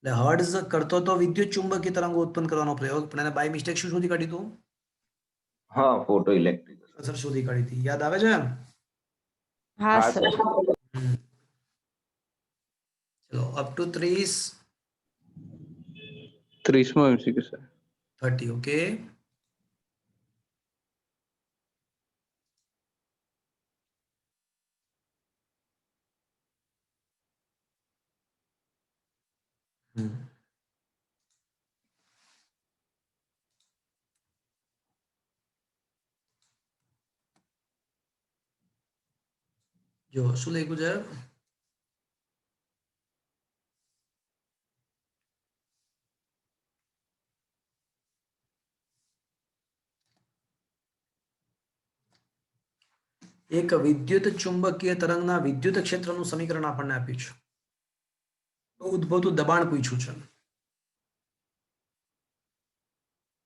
એટલે હર્ટ્ઝ કરતો તો વિદ્યુત ચુંબકીય તરંગો ઉત્પન્ન કરવાનો પ્રયોગ, પણ એને બાય મિસ્ટેક શું શોધી કાઢ્યું હતું? હા ફોટો ઇલેક્ટ્રિક. અસર શોધી કાઢી હતી. યાદ આવે છે? हाँ હા सर. સર. ચલો up to 30 30મો MCQ sir. 30. Okay, જો શું લખ્યું છે? એક વિદ્યુત ચુંબકીય તરંગના વિદ્યુત ક્ષેત્રનું સમીકરણ આપણને આપ્યું છે. તો ઉદ્ભવતું દબાણ પૂછ્યું છે.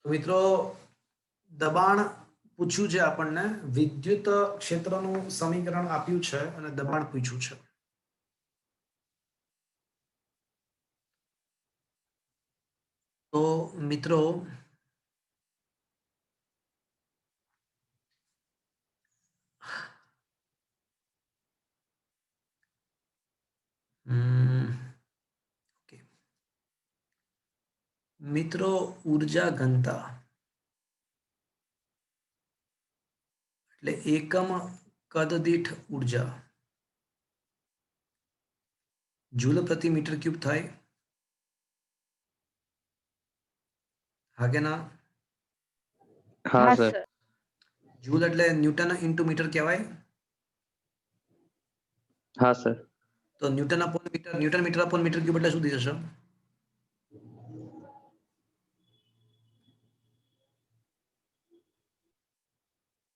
તો મિત્રો દબાણ પૂછ્યું છે આપણને, વિદ્યુત ક્ષેત્રનું સમીકરણ આપ્યું છે અને દબાણ પૂછ્યું છે. તો મિત્રો ઓકે, મિત્રો ઉર્જા ઘનતા એટલે એકમ કદ દીઠ ઉર્જા જૂલ પ્રતિ મીટર ક્યુબ થાય? હા કે ના? હા હા સર. સર. જૂલ એટલે ન્યૂટન ઇન્ટુ મીટર કહેવાય. હા સર. તો newton upon metre, newton metre upon metre cube એટલે શું થઈ જશે?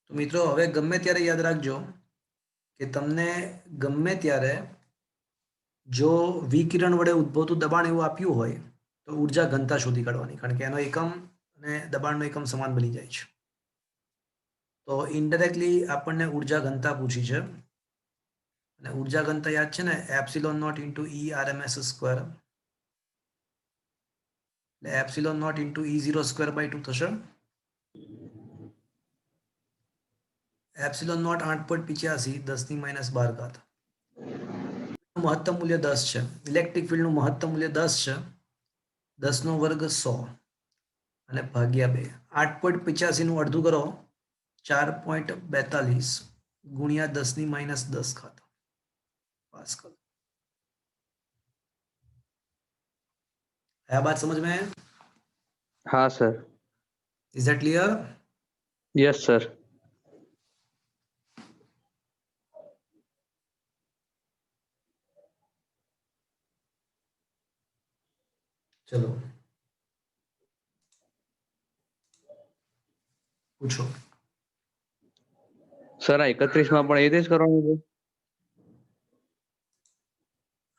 તો મિત્રો હવે ગમે ત્યારે યાદ રાખજો કે તમને ગમે ત્યારે જો વિકિરણ વડે ઉદ્ભવતું દબાણ એવું આપ્યું હોય તો ઉર્જા ઘનતા શોધી કાઢવાની, કારણ કે એનો એકમ અને દબાણનો એકમ સમાન બની જાય છે. તો ઇનડાયરેક્ટલી આપણને ઉર્જા ઘનતા પૂછી છે, અને ઉર્જા ઘનતા યાદ છે ને, epsilon not into E RMS square, એટલે epsilon not into E 0 square by 2 થશે. Epsilon naught 8.85 10⁻12. મહત્તમ મૂલ્ય 10 છે. ઇલેક્ટ્રિક ફિલ્ડનું મહત્તમ મૂલ્ય 10 છે. 10 નો વર્ગ 100 અને ભાગ્યા 2. 8.85 નું અડધું કરો, 4.42 ગુણ્યા 10⁻10 पास्कल. आया बात समझ में? હા sir. Is that clear? Yes sir. चलो पूछो. સર આ 31 માં પણ એ જ કરવાનું છે?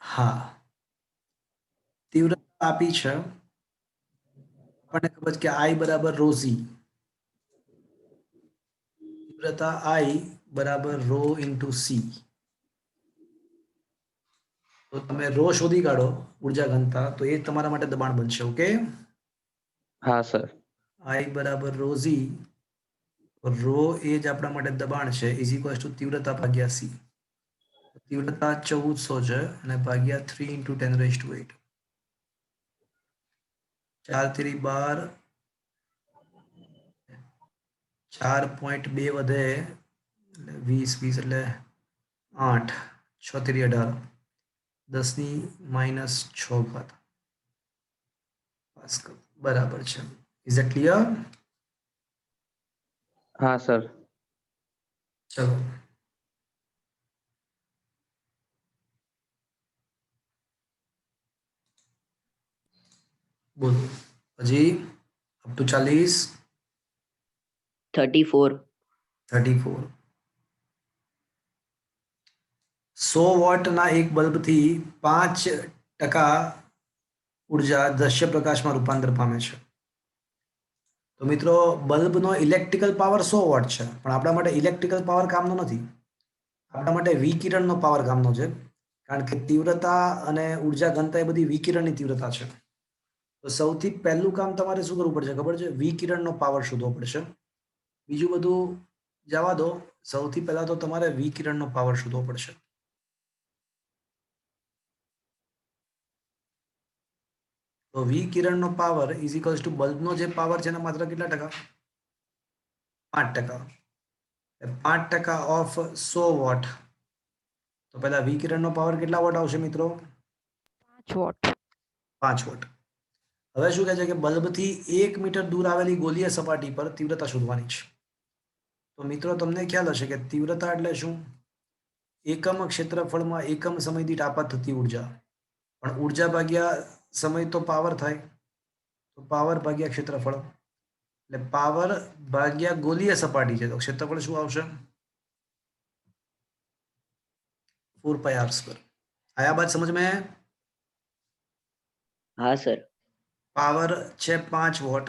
હા, तीव्रता આપી છે આપણને ખબર છે કે I બરાબર રો સી. तीव्रता I બરાબર રો ઇન્ટુ સી. તો તમે રો શોધી કાઢો ઉર્જા ઘનતા, તો એ તમારા માટે દબાણ બનશે. ઓકે, હા સર. I બરાબર રો ઝી, રો એ જ આપણા માટે દબાણ છે, ઇઝ ઇક્વલ્સ ટુ તીવ્રતા ભાગ્યા સી. તીવ્રતા 1400 છે અને ભાગ્યા 3 ઇન્ટુ 10⁸. 4 3 12, 4.2 વધે એટલે 20 એટલે 8, 6 3 18, 10⁻6 પાસ્કલ બરાબર છે. Is it clear? હા સર. ચલો બોલો હજી અપ ટુ 40. 34. 34. 100 વોટના એક બલ્બથી 5% ઉર્જા દ્રશ્ય પ્રકાશમાં રૂપાંતર પામે છે. તો મિત્રો બલ્બનો ઇલેક્ટ્રિકલ પાવર 100 વોટ છે, પણ આપણા માટે ઇલેક્ટ્રિકલ પાવર કામનો નથી. આપણા માટે વિકિરણનો પાવર કામનો છે, કારણ કે તીવ્રતા અને ઉર્જા ઘનતા એ બધી વિકિરણની તીવ્રતા છે. તો સૌથી પહેલું કામ તમારે શું કરવું પડશે ખબર છે? વિકિરણનો પાવર શોધવો પડશે. બીજું બધું જવા દો, સૌથી પહેલા તો તમારે વિકિરણનો પાવર શોધવો પડશે. તો વિકિરણનો પાવર ઇઝ ઇક્વલ્સ ટુ બલ્બનો જે પાવર છે એના માત્ર કેટલા ટકા? 5%. 5% ઓફ 100 વોટ. તો પહેલા વિકિરણનો પાવર કેટલા વોટ આવશે મિત્રો? 5 વોટ. 5 વોટ. હવે શું કહે છે કે બલ્બથી 1 મીટર દૂર આવેલી ગોલીય સપાટી પર તીવ્રતા શોધવાની છે. તો મિત્રો તમને ખ્યાલ હશે કે તીવ્રતા એટલે શું? એકમ ક્ષેત્રફળમાં એકમ સમય દીઠ આપાત થતી ઉર્જા. પણ ઉર્જા ભાગ્યા સમય તો પાવર થાય, તો પાવર ભાગ્યા ક્ષેત્રફળ, એટલે પાવર ભાગ્યા ગોલીય સપાટી છે, તો ક્ષેત્રફળ શું આવશે? 4πr². આયા બાત સમજ में? हाँ सर. પાવર છે 5 વોટ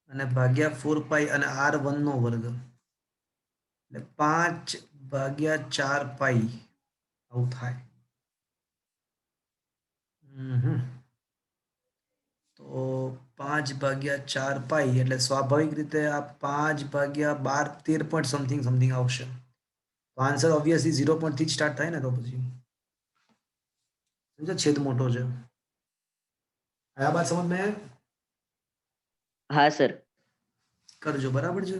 અને ભાગ્યા 4 પાઈ અને R1 નો વર્ગ, એટલે 5/4 પાઈ આવું થાય. તો 5/4 પાઈ એટલે સ્વાભાવિક રીતે આ 5/12 13 પોઈન્ટ સમથિંગ સમથિંગ આવશે. તો આન્સર ઓબ્વિયસલી 0 પોઈન્ટથી જ સ્ટાર્ટ થાય ને, તો પછી સમજો છેદ મોટો છે. આ બાત સમજ में? हाँ सर. કરજો, બરાબર છે.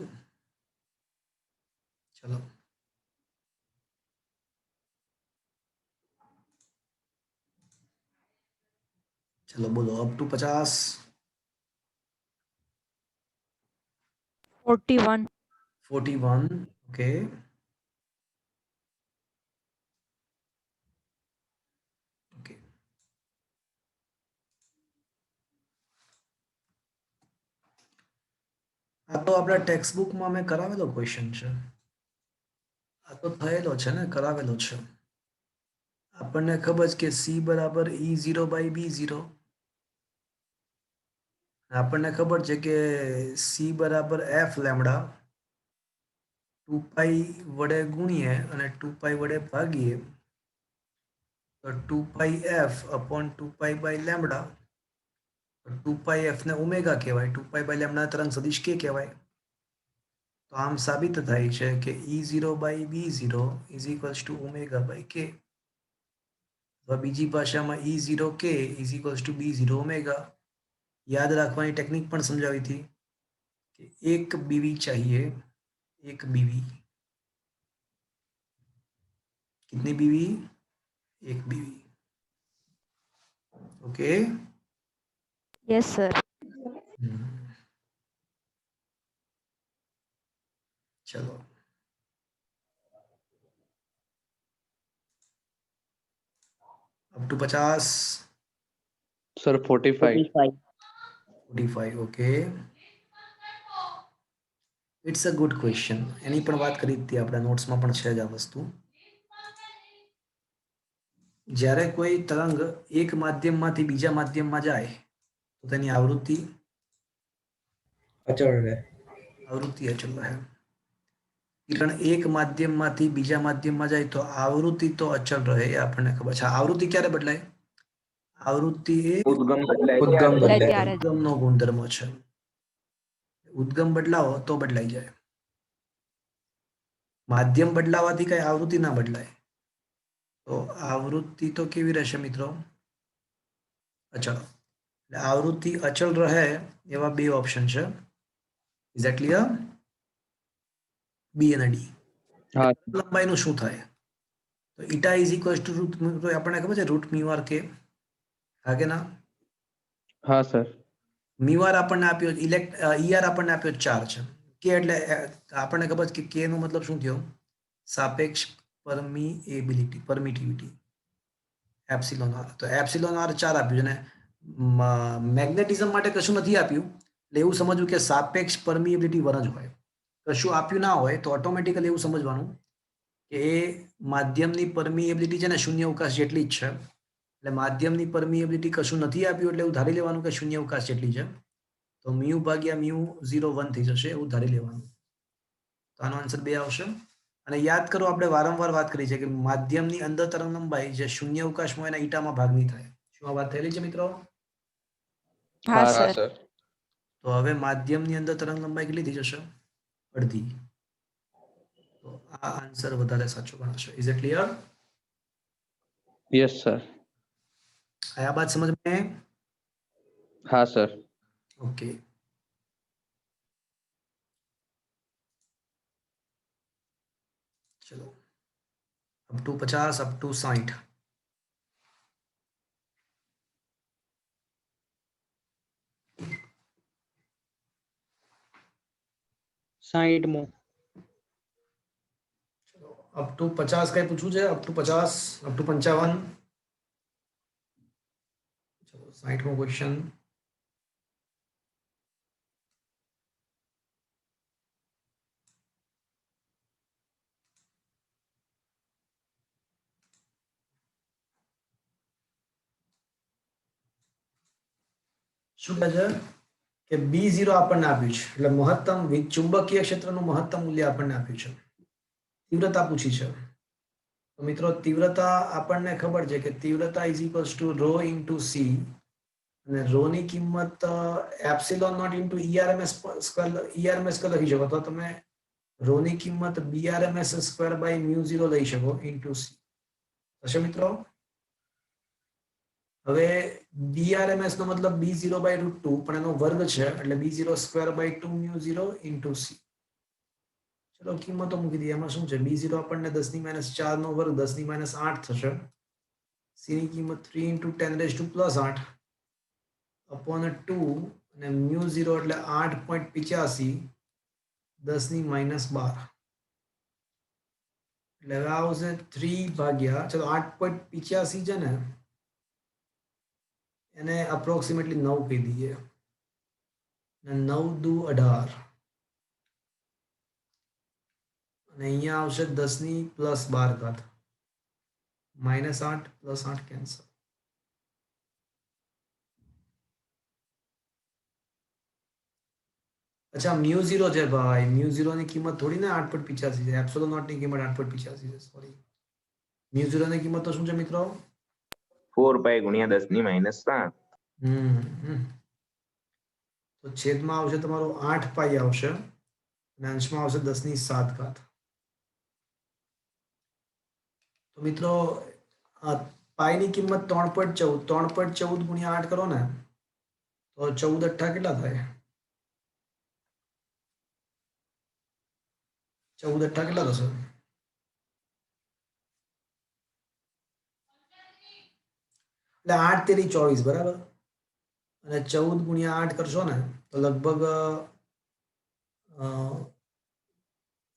ચલો चलो बोलो अप टू 50. 41. 41. ओके. ઓકે. આ તો આપણા ટેક્સ્ટ બુકમાં મેં કરાવેલો ક્વેશ્ચન છે. આ તો થયેલો છે ને, કરાવેલો છે. આપણને ખબર છે કે સી બરાબર E0 બાય B0. આપણને ખબર છે કે સી બરાબર એફ લેમડા 2 પાઈ વડે ગુણીએ અને 2 પાઈ વડે ભાગીએ તો 2 pi F upon 2 pi by lambda. 2 pi F ને ઓમેગા કહેવાય, 2 પાઈ બાય લેમડા તરંગ સદિશ કે કહેવાય. તો આમ સાબિત થાય છે કે E0 by B0 is equals to omega by k. બીજી ભાષામાં E0 કે is equals two B0 omega. યાદ રાખવાની ટેકનિક પણ સમજાવી હતી કે એક બીવી चाहिए, एक बीवी. कितनी बीवी? एक बीवी. ओके. Yes, sir. चलो up to 50. Sir 45. 45. 45. Okay. It's a good question. એની પણ વાત કરી હતી આપણા નોટ્સમાં પણ છે જ આ વસ્તુ. જ્યારે કોઈ તરંગ એક માધ્યમમાંથી બીજા માધ્યમમાં જાય તો તેની આવૃત્તિ અચળ રહે. અચળ રહે. કિરણ એક માધ્યમમાંથી બીજા માધ્યમમાં જાય તો આવૃત્તિ તો અચળ રહે, એ આપણને ખબર છે. આવૃત્તિ ક્યારે બદલાય? આવૃત્તિ એ ઉદ્ગમ બદલાય ઉદ્ગમ ત્યારે. બદલાય. ત્યારે જ. ઉદ્ગમનો ગુણધર્મ છે. ઉદ્ગમ બદલાવો તો બદલાઈ જાય. માધ્યમ બદલાવાથી કઈ આવૃત્તિ ના બદલાય. તો આવૃત્તિ તો કેવી રહેશે મિત્રો? અચળ. એટલે આવૃત્તિ અચળ રહે એવા બે ઓપ્શન છે. Is that clear? બી અને ડી. હા લંબાઈનું શું થાય? તો eta is equals two route, આપણને ખબર છે રૂટ મ્યુ આર કે. હા કે ના? હા સર. મ્યુ આર આપણને આપ્યો, ઈઆર આપણને આપ્યો ચાર્જ. કે એટલે આપણને ખબર છે કે કે નો મતલબ શું થયો? સાપેક્ષ પરમિટિવિટી. Epsilon r. તો એપ્સિલોન આર 4 આપ્યું છે ને મેગ્નેટિઝમ માટે કશું નથી આપ્યું. એટલે એવું સમજવું કે સાપેક્ષ પરમિએબિલિટી 1 જ હોય. કશું આપ્યું ના હોય તો ઓટોમેટિકલી એવું સમજવાનું કે એ માધ્યમની પરમિએબિલિટી છે ને શૂન્ય અવકાશ જેટલી જ છે. એટલે માધ્યમની પરમિએબિલિટી કશું નથી આપ્યું એટલે એવું ધારી લેવાનું કે શૂન્ય અવકાશ જેટલી છે. તો મ્યુ ભાગ્યા મ્યુ 0 1 થઈ જશે, એવું ધારી લેવાનું. તો આનો આન્સર 2 આવશે. અને યાદ કરો, આપણે વારંવાર વાત કરી છે કે માધ્યમની અંદર તરંગ લંબાઈ જે શૂન્ય અવકાશમાં એના ઈટામાં ભાગની થાય. શું આ વાત થયેલી છે મિત્રો? હા, હા sir. સર. તો હવે માધ્યમની અંદર તરંગ લંબાઈ કેટલી થઈ જશે? અડધી. તો આ આન્સર વધારે સાચો ગણાશે. Is it clear? Yes sir. આયા બાત સમજ में? હા સર. ओके. चलो up to 50, up to 60. Up to 50 કઈ પૂછવું છે? Up to 50, up to 55. ચલો 60મો ક્વેશ્ચન. શું કહે છે કે B0 આપણને આપ્યું છે, એટલે મહત્તમ ચુંબકીય ક્ષેત્રનું મહત્તમ મૂલ્ય આપણને આપ્યું છે. તીવ્રતા પૂછી છે. તો મિત્રો તીવ્રતા આપણને ખબર છે કે તીવ્રતા is equals to rho into c. અને રો ની કિંમત epsilon not into E RMS square લખી શકો. તો તમે રો ની કિંમત બીઆરએમએસ સ્ક્વેર બાય મ્યુ 0 લઈ શકો ઇન્ટુ સી. થશે મિત્રો? હવે બીઆરએમએસ નો મતલબ B0 બાય રૂટ 2, પણ એનો વર્ગ છે એટલે B0 square by 2 mu 0 into c. ચલો કિંમતો મૂકી દઈએ. એમાં શું છે? B0 આપણને 10⁻⁴ નો વર્ગ 10⁻8 થશે. સી ની કિંમત 3 × 10⁻+8. અપોન 2 અને મ્યુ 0 એટલે 8.85 10 ની -12 એટલે હવે આવશે 3 ભાગ્યા ચલો 8.85 છે ને એને અપ્રોક્સિમેટલી 9 કહી દઈએ અને 9 દુ 18 અને અહીંયા આવશે 10 ની +12 ઘાત -8 +8 કેન્સલ. અચ્છા મ્યુ 0 છે ભાઈ, મ્યુ 0 ની કિંમત થોડી ને 8.85 છે, એપ્સિલોન નોટ ની કિંમત 8.85 છે, સોરી. મ્યુ 0 ની કિંમત તો શું છે મિત્રો? 4 પાઈ ગુણ્યા 10 ની -7. તો છેદમાં આવશે તમારું 8 પાઈ આવશે અને અંશમાં આવશે 10 ની 7 ઘાત. તો મિત્રો પાઈ ની કિંમત 3.14 ગુણ્યા 8 કરો ને તો 14 અઠ્ઠા કેટલા થાય? 14 અઠ્ઠા કેટલા થશે? એટલે 8 તેરી 24 બરાબર, અને 14 ગુણ્યા 8 કરશો ને તો લગભગ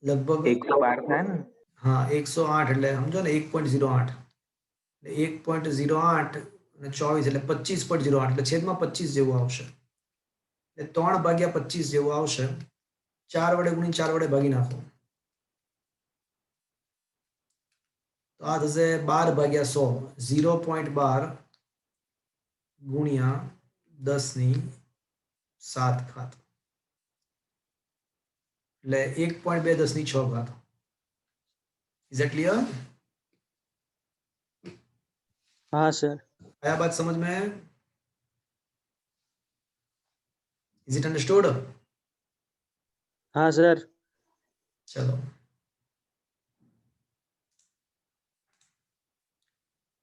112 થાય ને. હા 108 એટલે સમજો ને 1.08 એટલે 1.08 અને 24 એટલે 25.08 એટલે છેદમાં 25 જેવું આવશે, એટલે 3/25 જેવું આવશે. 4 વડે ગુણી 4 વડે ભાગી નાખો તો આ થશે 12/100 0.12 ગુણ્યા 10 ની 7 ઘાત એટલે 1.2 10 ની 6 ઘાત. Is it clear? हाँ सर। आया बात समझ में? Is it understood? हाँ सर। चलो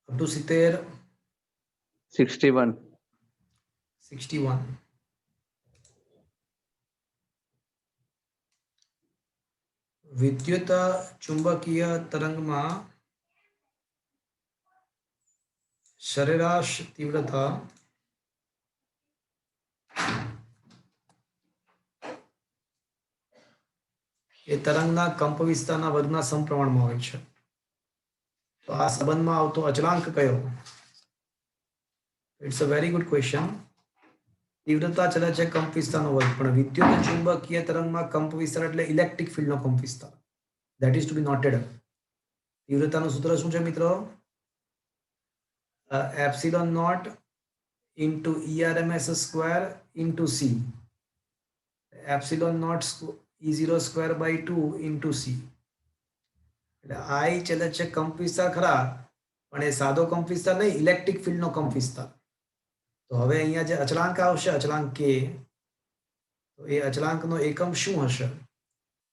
अप टू 70 61 61 विद्युत चुंबकीय तरंगમાં સરેરાશ તીવ્રતા એ તરંગના કંપવિસ્તારના વર્ગના સમપ્રમાણમાં હોય છે. તો આ સંબંધમાં આવતો અચળાંક કયો? It's a very good question. તીવ્રતા ચલે છે કંપવિસ્તારનો વર્ગ, પણ વિદ્યુત ચુંબકીય તરંગમાં કંપવિસ્તાર એટલે ઇલેક્ટ્રિક ફિલ્ડનો કંપવિસ્તાર. That is to be noted. તીવ્રતાનું સૂત્ર શું છે મિત્રો? Epsilon not into ERMS square into C. Epsilon naught E0 square by 2 into C. એટલે I ચલે છે કંપવિસ્તાર ખરા, પણ એ સાદો કંપવિસ્તાર નહીં, ઇલેક્ટ્રિક ફિલ્ડનો કંપવિસ્તાર. તો હવે અહીંયા જે અચળાંક આવશે, અચળાંક K, તો એ અચળાંકનો એકમ શું હશે?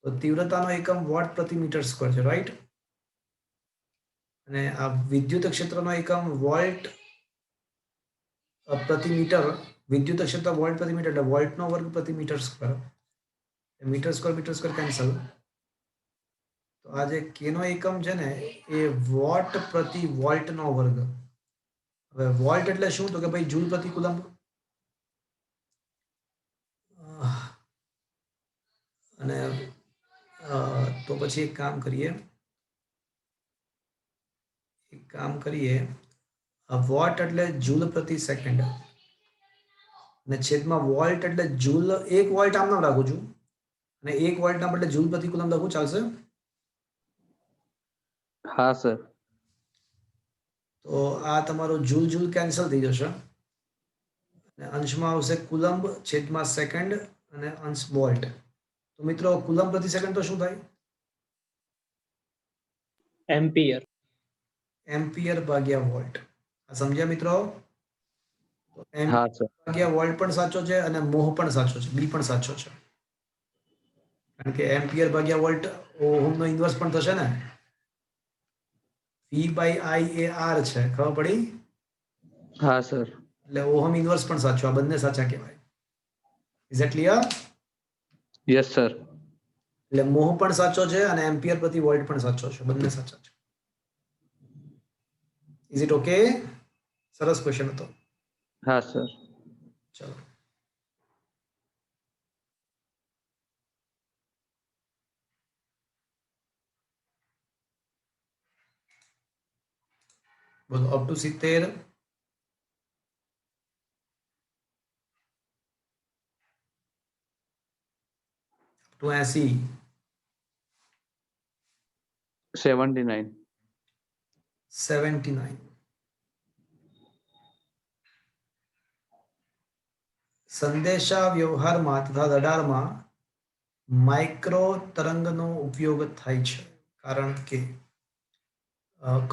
તો તીવ્રતાનો એકમ વોટ પ્રતિ મીટર સ્ક્વેર છે, રાઈટ? અને આ વિદ્યુત ક્ષેત્રનો એકમ વોલ્ટ પ્રતિ મીટર, વિદ્યુત ક્ષેત્ર વોલ્ટ પ્રતિ મીટર એટલે વોલ્ટનો વર્ગ પ્રતિ metre square. Metre square cancel. તો આ જે K નો એકમ છે ને એ વોટ પ્રતિ વોલ્ટનો વર્ગ. હવે વોલ્ટ એટલે શું? તો કે ભાઈ જૂલ પ્રતિ કુલમ્બ. અને તો પછી એક કામ કરીએ, વોટ એટલે જૂલ પ્રતિ સેકન્ડ અને છેદમાં વોલ્ટ એટલે જૂલ. 1 વોલ્ટ આમ નામ રાખું છું અને 1 વોલ્ટના બદલે જૂલ પ્રતિ કુલમ્બ લખું, ચાલશે? हाँ सर. તો આ તમારું જૂલ જૂલ કેન્સલ થઈ જશે અને અંશમાં આવશે કુલમ્બ છેદમાં સેકન્ડ અને અંશ વોલ્ટ. તો મિત્રો કુલમ્બ પ્રતિ સેકન્ડ તો શું થાય? एम्पियर। એમ્પિયર ભાગ્યા વોલ્ટ. આ સમજ્યા મિત્રો? તો हाँ सर. ભાગ્યા વોલ્ટ પણ સાચો છે અને મોહ પણ સાચો છે, બી પણ સાચો છે. કારણ કે એમ્પિયર ભાગ્યા વોલ્ટ ઓહમનો ઇન્વર્સ પણ થશે ને. V/I એ R છે, ખબર પડી? हाँ सर. એટલે ઓહમ ઇન્વર્સ પણ સાચો. આ બંને સાચા કહેવાય. Is it clear? Yes sir. એટલે મોહ પણ સાચો છે અને એમ્પિયર પ્રતિ વોલ્ટ પણ સાચો છે, બંને સાચા છે. Is it okay? સરસ ક્વેશ્ચન હતો. हाँ सर. ચલો બોલો અપ ટુ 70, ટુ 80, 79. 79. સંદેશા વ્યવહારમાં તથા રડારમાં માઇક્રો તરંગનો ઉપયોગ થાય છે કારણ કે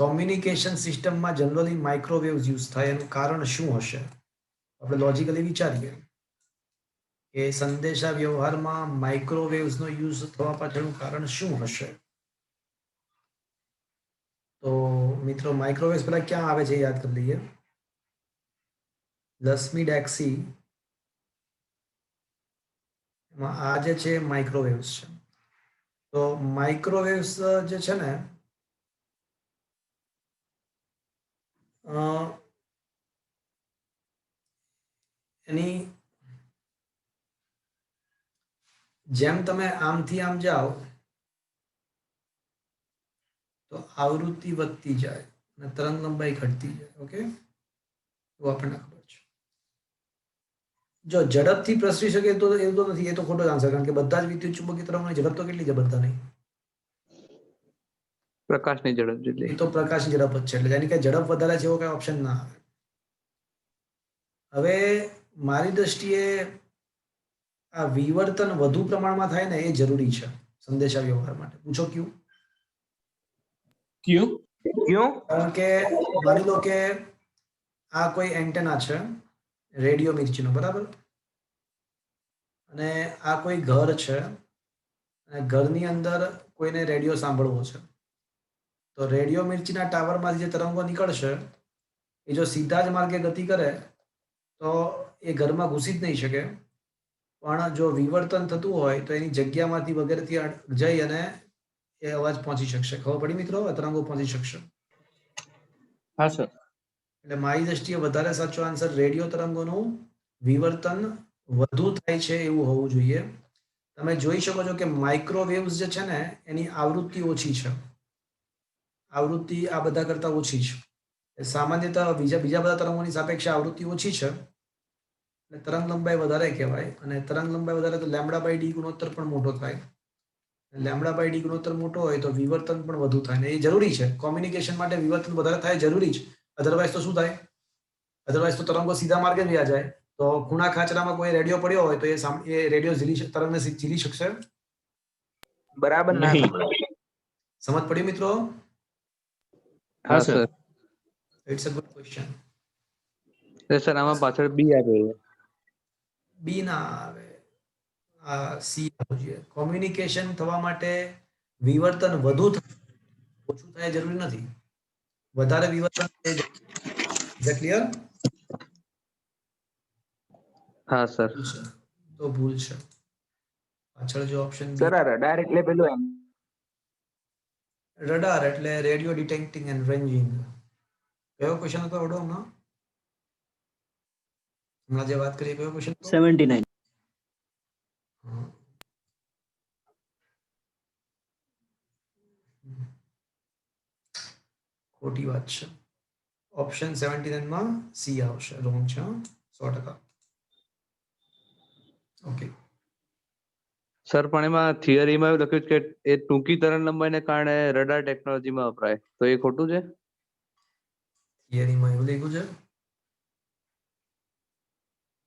કોમ્યુનિકેશન સિસ્ટમમાં જનરલી માઇક્રોવેવ્સ યુઝ થાય એનું કારણ શું હશે? આપણે લોજિકલી વિચારીએ કે સંદેશા વ્યવહારમાં માઇક્રોવેવ્સનો યુઝ થવા પાછળનું કારણ શું હશે? તો મિત્રો માઇક્રોવેવ્સ પેલા ક્યાં આવે છે યાદ કરી લઈએ. દસમી ડેક્સી એમાં આ જે છે માઇક્રોવેવ્સ છે. તો માઇક્રોવેવ્સ જે છે ને એની જેમ તમે આમથી આમ જાઓ તો આવૃત્તિ વધતી જાય અને તરંગ લંબાઈ ઘટતી જાય. ઓકે, એવું આપણને ખબર છે. જો ઝડપથી પ્રસરી શકે તો એવું તો નથી, એ તો ખોટો જ આન્સર, કારણ કે બધા જ વિદ્યુત ચુંબકીય તરંગોની ઝડપ તો કેટલી છે બધાની? પ્રકાશની ઝડપ જેટલી. એ તો પ્રકાશની ઝડપ જ છે, એટલે એની કઈ ઝડપ વધારે છે એવો કઈ ઓપ્શન ના આવે. હવે મારી દ્રષ્ટિએ આ વિવર્તન વધુ પ્રમાણમાં થાય ને એ જરૂરી છે સંદેશા વ્યવહાર માટે. પૂછો ક્યું? ક્યું? ક્યું? કારણ કે માની લો કે આ કોઈ એન્ટેના છે રેડિયો મિર્ચીનો, બરાબર, અને આ કોઈ ઘર છે અને ઘરની અંદર કોઈને રેડિયો સાંભળવો છે. તો રેડિયો મિર્ચીના ટાવરમાંથી જે તરંગો નીકળશે એ જો સીધા જ માર્ગે ગતિ કરે તો એ ઘરમાં ઘૂસી જ નહીં શકે, પણ જો વિવર્તન થતું હોય તો એની જગ્યામાંથી વગેરેથી જઈ અને એ અવાજ પહોંચી શકશે. ખબર પડી મિત્રો? તરંગો પહોંચી શકશે. હા સર. એટલે મારી દ્રષ્ટિએ વધારે સાચો આન્સર રેડિયો તરંગોનું વિવર્તન વધુ થાય છે એવું હોવું જોઈએ. તમે જોઈ શકો છો કે માઇક્રોવેવ્સ જે છે ને એની આવૃત્તિ ઓછી છે. આવૃત્તિ આ બધા કરતા ઓછી છે. સામાન્યતઃ બીજા બધા તરંગોની સાપેક્ષે આવૃત્તિ ઓછી છે એટલે તરંગ લંબાઈ વધારે કહેવાય. અને તરંગ લંબાઈ વધારે તો લેમ્બડા બાય ડી ગુણોત્તર પણ મોટો થાય. લેમ્બડા બાય ડી ગુણોત્તર મોટો હોય તો વિવર્તન પણ વધુ થાય, ને એ જરૂરી છે. કોમ્યુનિકેશન માટે વિવર્તન વધારે થાય જરૂરી છે. અધરવાઇઝ તો શું થાય? અધરવાઇઝ તો તરંગો સીધા માર્ગે જ વ્યા જાય. તો ખૂણા ખાચરામાં કોઈ રેડિયો પડ્યો હોય તો એ રેડિયો તરંગને ઝીલી શકશે બરાબર ના નહીં. સંભળાય. સમજ પડી મિત્રો? હા હા sir. Sir. It's a good question. Sir આમાં પાછળ બી આપેલું. બી ના આવે, આ સી આવવું જોઈએ. કોમ્યુનિકેશન થવા માટે વિવર્તન વધુ થાય, ઓછું થાય જરૂરી નથી. વધારે વિવર્તન થાય. Is clear? હા સર. તો ભૂલ છે. પાછળ જો ઓપ્શન સર આ રડાર એટલે પેલું રડાર એટલે રેડિયો ડિટેક્ટિંગ એન્ડ રેન્જિંગ. કયો ક્વેશ્ચન હતો ઓડો હમણાં? હમણાં જે વાત કરી કયો ક્વેશ્ચન હતો? 79. હા. ખોટી વાત છે. ઓપ્શન 79 માં સી આવશે. રોંગ છે, 100%. ઓકે. સર પણ એમાં થિયરીમાં એવું લખ્યું છે કે એ ટૂંકી તરંગ લંબાઈને કારણે રડાર ટેકનોલોજીમાં વપરાય, તો એ ખોટું છે? થિયરીમાં એવું લખ્યું છે?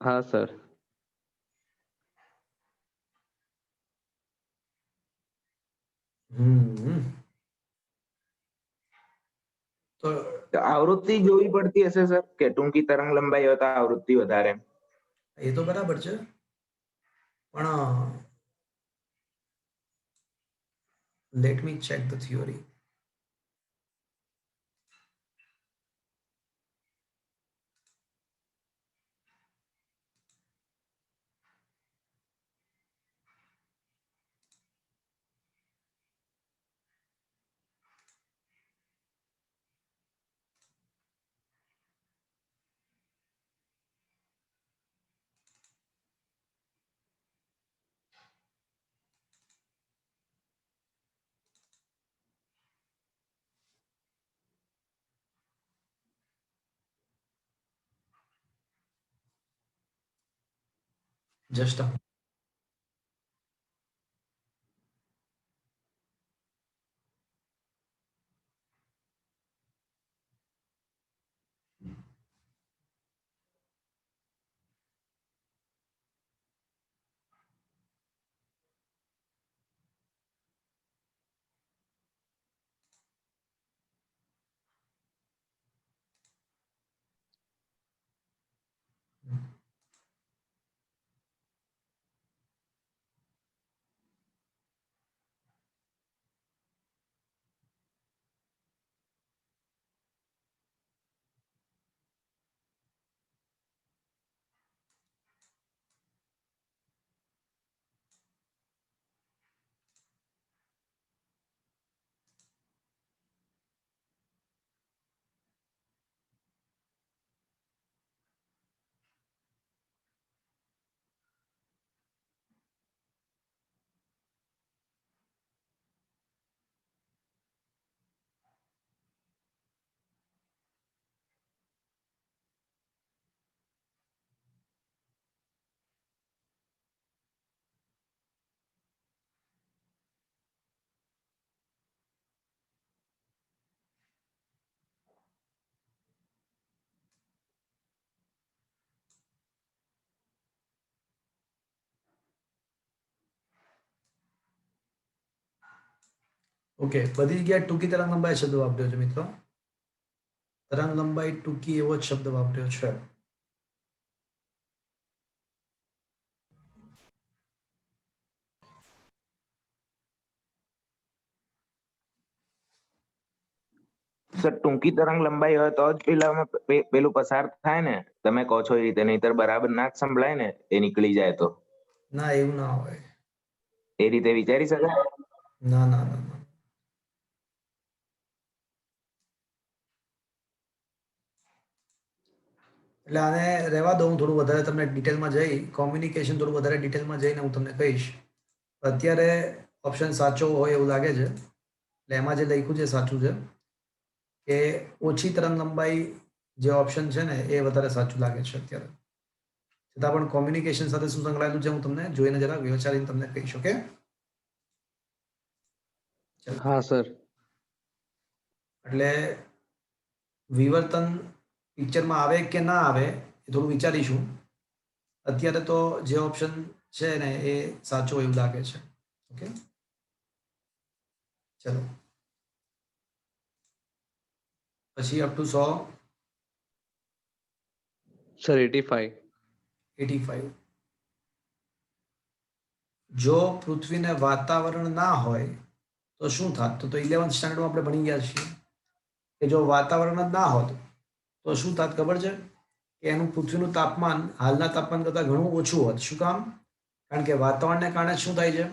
હા સર. તો આવૃત્તિ જોવી પડતી હશે સર, કે ટૂંકી તરંગ લંબાઈ હોય તો આવૃત્તિ વધારે. એ તો બરાબર છે, પણ late me check the theory. Just a okay, બધી જગ્યાએ ટૂંકી તરંગ લંબાઈ શબ્દ વાપર્યો છે મિત્રો. તરંગ લંબાઈ ટૂંકી એવો જ શબ્દ વાપર્યો છે. સર ટૂંકી તરંગ લંબાઈ હોય તો જ પેલું પસાર થાય ને, તમે કહો છો એ રીતે, નહીતર બરાબર ના જ સંભળાય ને એ નીકળી જાય તો. ના, એવું ના હોય. એ રીતે વિચારી શકાય? ના ના ના ના. એટલે આને રહેવા દો, હું થોડું વધારે તમને ડિટેલમાં જઈ કોમ્યુનિકેશન થોડું વધારે ડિટેલમાં જઈને હું તમને કહીશ. અત્યારે ઓપ્શન સાચો હોય એવું લાગે છે, એટલે એમાં જે લખ્યું છે સાચું છે કે ઓછી તરંગ લંબાઈ જે ઓપ્શન છે ને એ વધારે સાચું લાગે છે અત્યારે. છતાં પણ કોમ્યુનિકેશન સાથે શું સંકળાયેલું છે હું તમને જોઈને જરા વિચારીને તમને કહીશ. ઓકે, હા સર. એટલે વિવર્તન પિક્ચરમાં આવે કે ના આવે એ થોડું વિચારીશું. અત્યારે તો જે ઓપ્શન છે ને એ સાચો એવું લાગે છે. ઓકે, ચલો પછી અપ ટુ 100. સર 85. 85. જો પૃથ્વીને વાતાવરણ ના હોય તો શું થાત? તો 11th સ્ટાન્ડર્ડમાં આપણે ભણી ગયા છીએ કે જો વાતાવરણ જ ના હોત તો શું થાત ખબર છે? કે એનું પૃથ્વીનું તાપમાન હાલના તાપમાન કરતાં ઘણું ઓછું હોત. શું કામ? કારણ કે વાતાવરણને કારણે શું થાય છે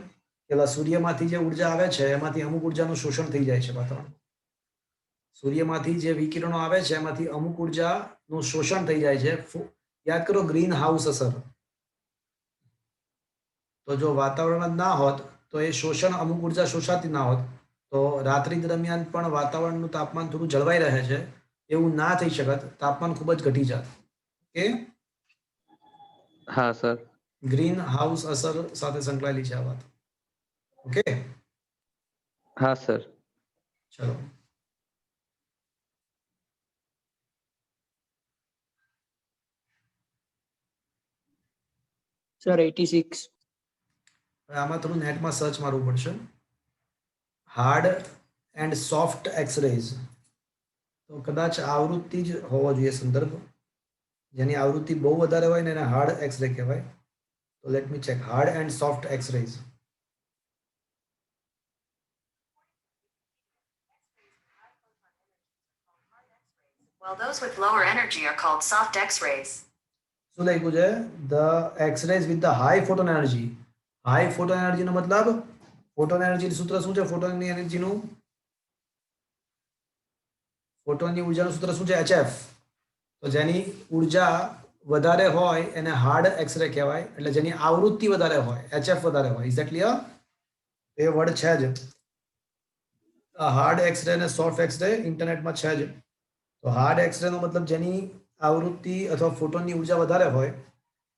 કે સૂર્યમાંથી જે ઉર્જા આવે છે એમાંથી અમુક ઉર્જાનું શોષણ થઈ જાય છે. વાતાવરણ સૂર્યમાંથી જે વિકિરણો આવે છે એમાંથી અમુક ઉર્જાનું શોષણ થઈ જાય છે. યાદ કરો ગ્રીન હાઉસ અસર. તો જો વાતાવરણ જ ના હોત તો એ શોષણ અમુક ઉર્જા શોષાતી ના હોત તો રાત્રિ દરમિયાન પણ વાતાવરણનું તાપમાન થોડું જળવાઈ રહે છે. એવું ના થઈ શકત, તાપમાન ખૂબ જ ઘટી જાત. ઓકે, હા સર. ગ્રીન હાઉસ અસર સાથે સંકળાયેલી છે આ વાત. ઓકે, હા સર. ચલો સર 86. હવે આમાં થોડું નેટમાં સર્ચ મારવું પડશે. હાર્ડ એન્ડ સોફ્ટ એક્સરેઝ, તો કદાચ આવૃત્તિ જ હોવો જોઈએ સંદર્ભ. જેની આવૃત્તિ બહુ વધારે હોય ને એને હાર્ડ એક્સરે કહેવાય. તો let me check hard and soft X-rays. While those with lower energy are called soft X-rays. શું લખ્યું છે? The X-rays with the high photon energy. High photon એનર્જીનો મતલબ ફોટોન એનર્જી સૂત્ર શું છે? ફોટોનની એનર્જીનું ફોટોનની ઉર્જાનું સૂત્ર શું છે? HF. તો જેની ઉર્જા વધારે હોય એને હાર્ડ એક્સરે કહેવાય. એટલે જેની આવૃત્તિ વધારે હોય, HF વધારે હોય. Is that clear? A word છે જ. હાર્ડ એક્સરે અને સોફ્ટ એક્સરે ઇન્ટરનેટમાં છે જ. તો હાર્ડ એક્સરે નો મતલબ જેની આવૃત્તિ અથવા ફોટોનની ઉર્જા વધારે હોય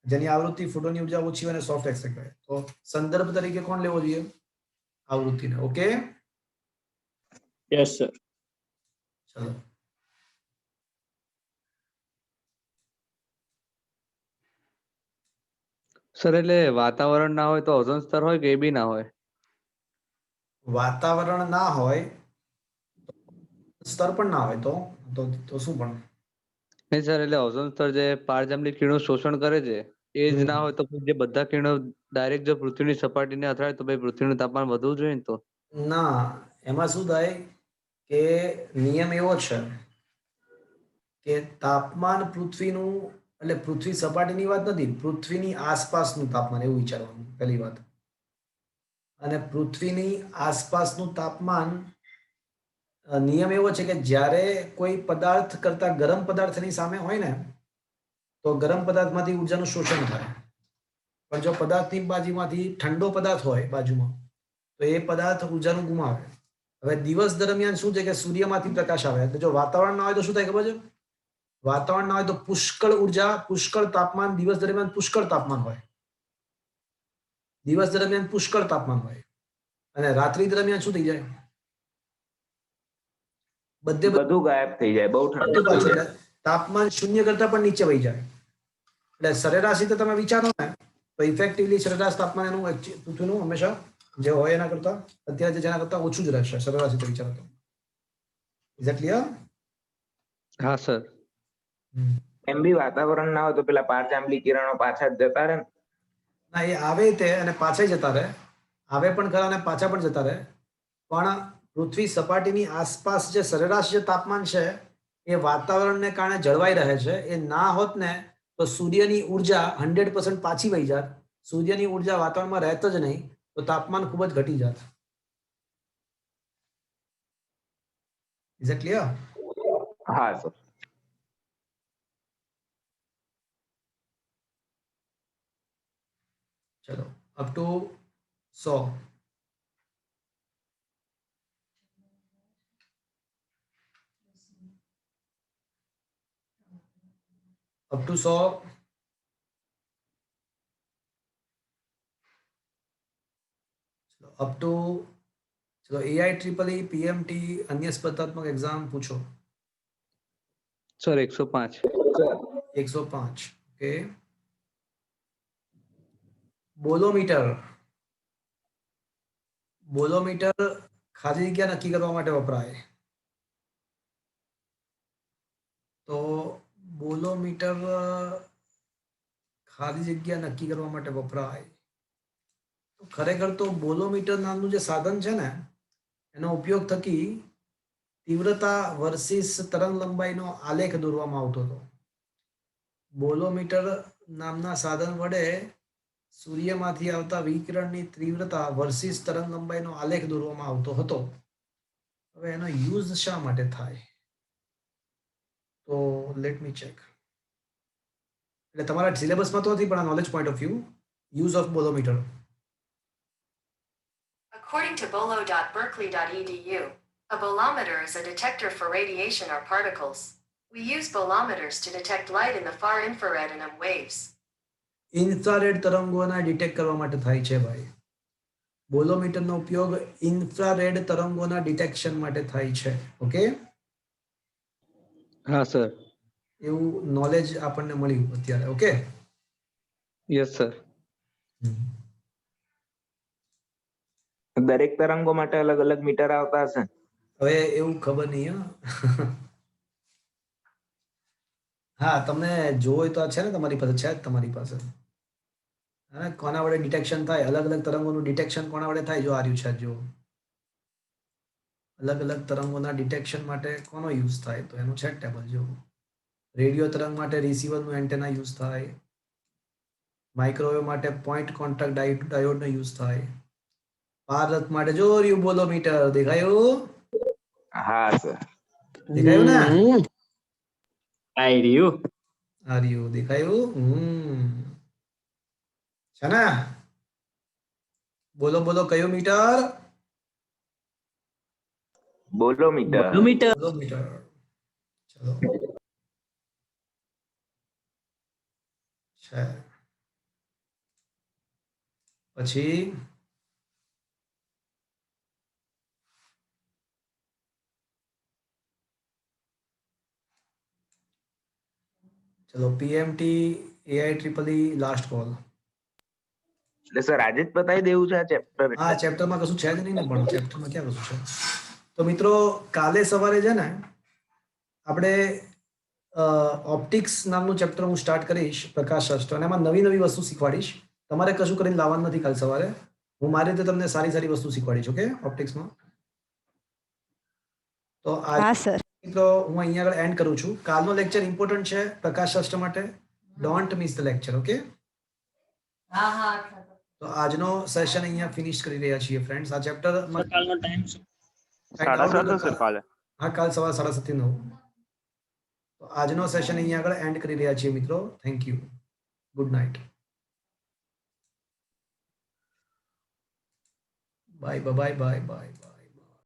જેની આવૃત્તિ ફોટોનની ઉર્જા ઓછી હોય એને સોફ્ટ એક્સ રે કહેવાય. તો સંદર્ભ તરીકે કોણ લેવો જોઈએ? આવૃત્તિને. Okay, yes sir. ચલો. સર એટલે વાતાવરણ ના હોય તો ઓઝોન સ્તર હોય કે એ બી ના હોય? વાતાવરણ ના હોય, સ્તર પણ ના હોય તો શું પણ? નહીં સર, એટલે ઓઝોન સ્તર જે પારજાંબલી કિરણો શોષણ કરે છે એ જ ના હોય તો પછી જે બધા કિરણો ડાયરેક્ટ જો પૃથ્વીની સપાટીને અથડાય તો ભાઈ પૃથ્વીનું તાપમાન વધવું જોઈએ ને. તો ના, એમાં શું થાય કે નિયમ એવો છે કે તાપમાન પૃથ્વીનું, એટલે પૃથ્વી સપાટીની વાત નથી, પૃથ્વીની આસપાસનું તાપમાન એવું વિચારવાનું પહેલી વાત. અને પૃથ્વીની આસપાસનું તાપમાન, નિયમ એવો છે કે જ્યારે કોઈ પદાર્થ કરતા ગરમ પદાર્થની સામે હોય ને તો ગરમ પદાર્થમાંથી ઉર્જાનું શોષણ થાય. પણ જો પદાર્થની બાજુમાંથી ઠંડો પદાર્થ હોય બાજુમાં તો એ પદાર્થ ઉર્જાનું ગુમાવે. હવે દિવસ દરમિયાન શું છે કે સૂર્યમાંથી પ્રકાશ આવે, એટલે જો વાતાવરણ ના હોય તો શું થાય ખબર છે? વાતાવરણ ના હોય તો પુષ્કળ ઉર્જા, પુષ્કળ તાપમાન, દિવસ દરમિયાન પુષ્કળ તાપમાન હોય. દિવસ દરમિયાન પુષ્કળ તાપમાન હોય અને રાત્રિ દરમિયાન શું થઈ જાય? બધું ગાયબ થઈ જાય, બહુ ઠંડુ થઈ જાય. તાપમાન શૂન્ય કરતા પણ નીચે વહી જાય. એટલે સરેરાશ રીતે તમે વિચારો ને તો ઇફેક્ટિવલી સરેરાશ તાપમાન એનું પૃથ્વીનું હંમેશા જે હોય એના કરતા અત્યારે જેના કરતા ઓછું જ રહેશે સરેરાશ રીતે વિચારો તો. Is that clear? હા સર. એમ બી વાતાવરણ ના હોય તો પેલા પારજાંબલી કિરણો પાછા જ જતા રહે ને. ના, એ આવે તે અને પાછા જતા રહે, આવે પણ ખરા અને પાછા પણ જતા રહે. પણ પૃથ્વી સપાટીની આસપાસ જે સરેરાશ જે તાપમાન છે એ વાતાવરણને કારણે જળવાઈ રહે છે. એ ના હોત ને તો સૂર્યની ઉર્જા 100% પાછી વહી જાત. સૂર્યની ઉર્જા વાતાવરણમાં રહેત જ નહીં તો તાપમાન ખૂબ જ ઘટી જાત. Is it clear? હા સર. ચલો, up to 100. up to 100. up to चलो AIEEE PMT अन्य स्पर्धात्मक एग्जाम पूछो. સર 105. 105. ओके. બોલોમીટર. બોલોમીટર ખાલી જગ્યા નક્કી કરવા માટે વપરાય. તો બોલોમીટર ખાલી જગ્યા નક્કી કરવા માટે વપરાય. ખરેખર તો બોલોમીટર નામનું જે સાધન છે ને એનો ઉપયોગ થકી તીવ્રતા વર્સિસ તરંગ લંબાઈનો આલેખ દોરવામાં આવતો હતો. બોલોમીટર નામના સાધન વડે સૂર્યમાંથી આવતા વિકિરણની તીવ્રતા વર્સિસ તરંગ લંબાઈનો આલેખ દોરવામાં આવતો હતો. હવે એનો યુઝ શા માટે થાય? તો લેટ મી ચેક. એટલે તમારા સિલેબસમાં તો નથી પણ knowledge point of view use of bolometer. According to bolo.berkeley.edu, a bolometer is a detector for radiation or particles. We use bolometers to detect light in the far infrared and M waves. Infrared તરંગોના detect કરવા માટે થાય છે ભાઈ. બોલોમીટરનો ઉપયોગ infrared તરંગોના detection માટે થાય છે. ઓકે, હા સર. એવું નોલેજ આપણને મળ્યું અત્યારે. Okay, yes sir. દરેક તરંગો માટે અલગ અલગ મીટર આવતા હશે. હવે એવું ખબર નહીં. હા, તમને જોવું તો છે ને તમારી પાસે, છે જ તમારી પાસે. હા, કોના વડે ડિટેક્શન થાય? અલગ અલગ તરંગોનું ડિટેક્શન કોના વડે થાય? જો આ રહ્યું છે, જો અલગ અલગ તરંગોના ડિટેક્શન માટે કોનો યુઝ થાય તો એનું છે ટેબલ. જો રેડિયો તરંગ માટે રિસીવરનું એન્ટેના યુઝ થાય, માઇક્રોવેવ માટે પોઈન્ટ કોન્ટેક્ટ ડાયોડનો યુઝ થાય, પારરત માટે જો રહ્યું બોલોમીટર. દેખાયું? હા સર. દેખાયું ને? આઈ રહ્યું. આ રહ્યું, દેખાયું? છે ને? બોલો બોલો, કયું મીટર? બોલોમીટર. બોલોમીટર. ચલો, છે. પછી ચલો PMT AI triple last call. એટલે સર આજે જ પતાવી દેવું છે આ ચેપ્ટર? આ ચેપ્ટરમાં કશું છે જ નહીં ને, પણ ચેપ્ટરમાં ક્યાં કશું છે. તો મિત્રો કાલે સવારે છે ને આપણે ઓપ્ટિક્સ નામનું ચેપ્ટર હું સ્ટાર્ટ કરીશ, પ્રકાશશાસ્ત્ર, અને એમાં નવી નવી વસ્તુ શીખવાડીશ. તમારે કશું કરીને લાવવાનું નથી. કાલ સવારે હું મારી રીતે તમને સારી સારી વસ્તુ શીખવાડીશ. ઓકે, ઓપ્ટિક્સમાં. તો હા સર. મિત્રો હું અહીંયા આગળ એન્ડ કરું છું. કાલનો લેક્ચર ઇમ્પોર્ટન્ટ છે પ્રકાશશાસ્ત્ર માટે. Don't miss the lecture. Okay, તો આજનો સેશન અહીંયા ફિનિશ કરી રહ્યા છીએ ફ્રેન્ડ્સ. આ ચેપ્ટર કાલનો ટાઈમ હા, કાલ સવારે 7:30 થી 9. તો આજનો સેશન અહીંયા આગળ એન્ડ કરી રહ્યા છીએ મિત્રો. Thank you. Good night. Bye bye bye bye.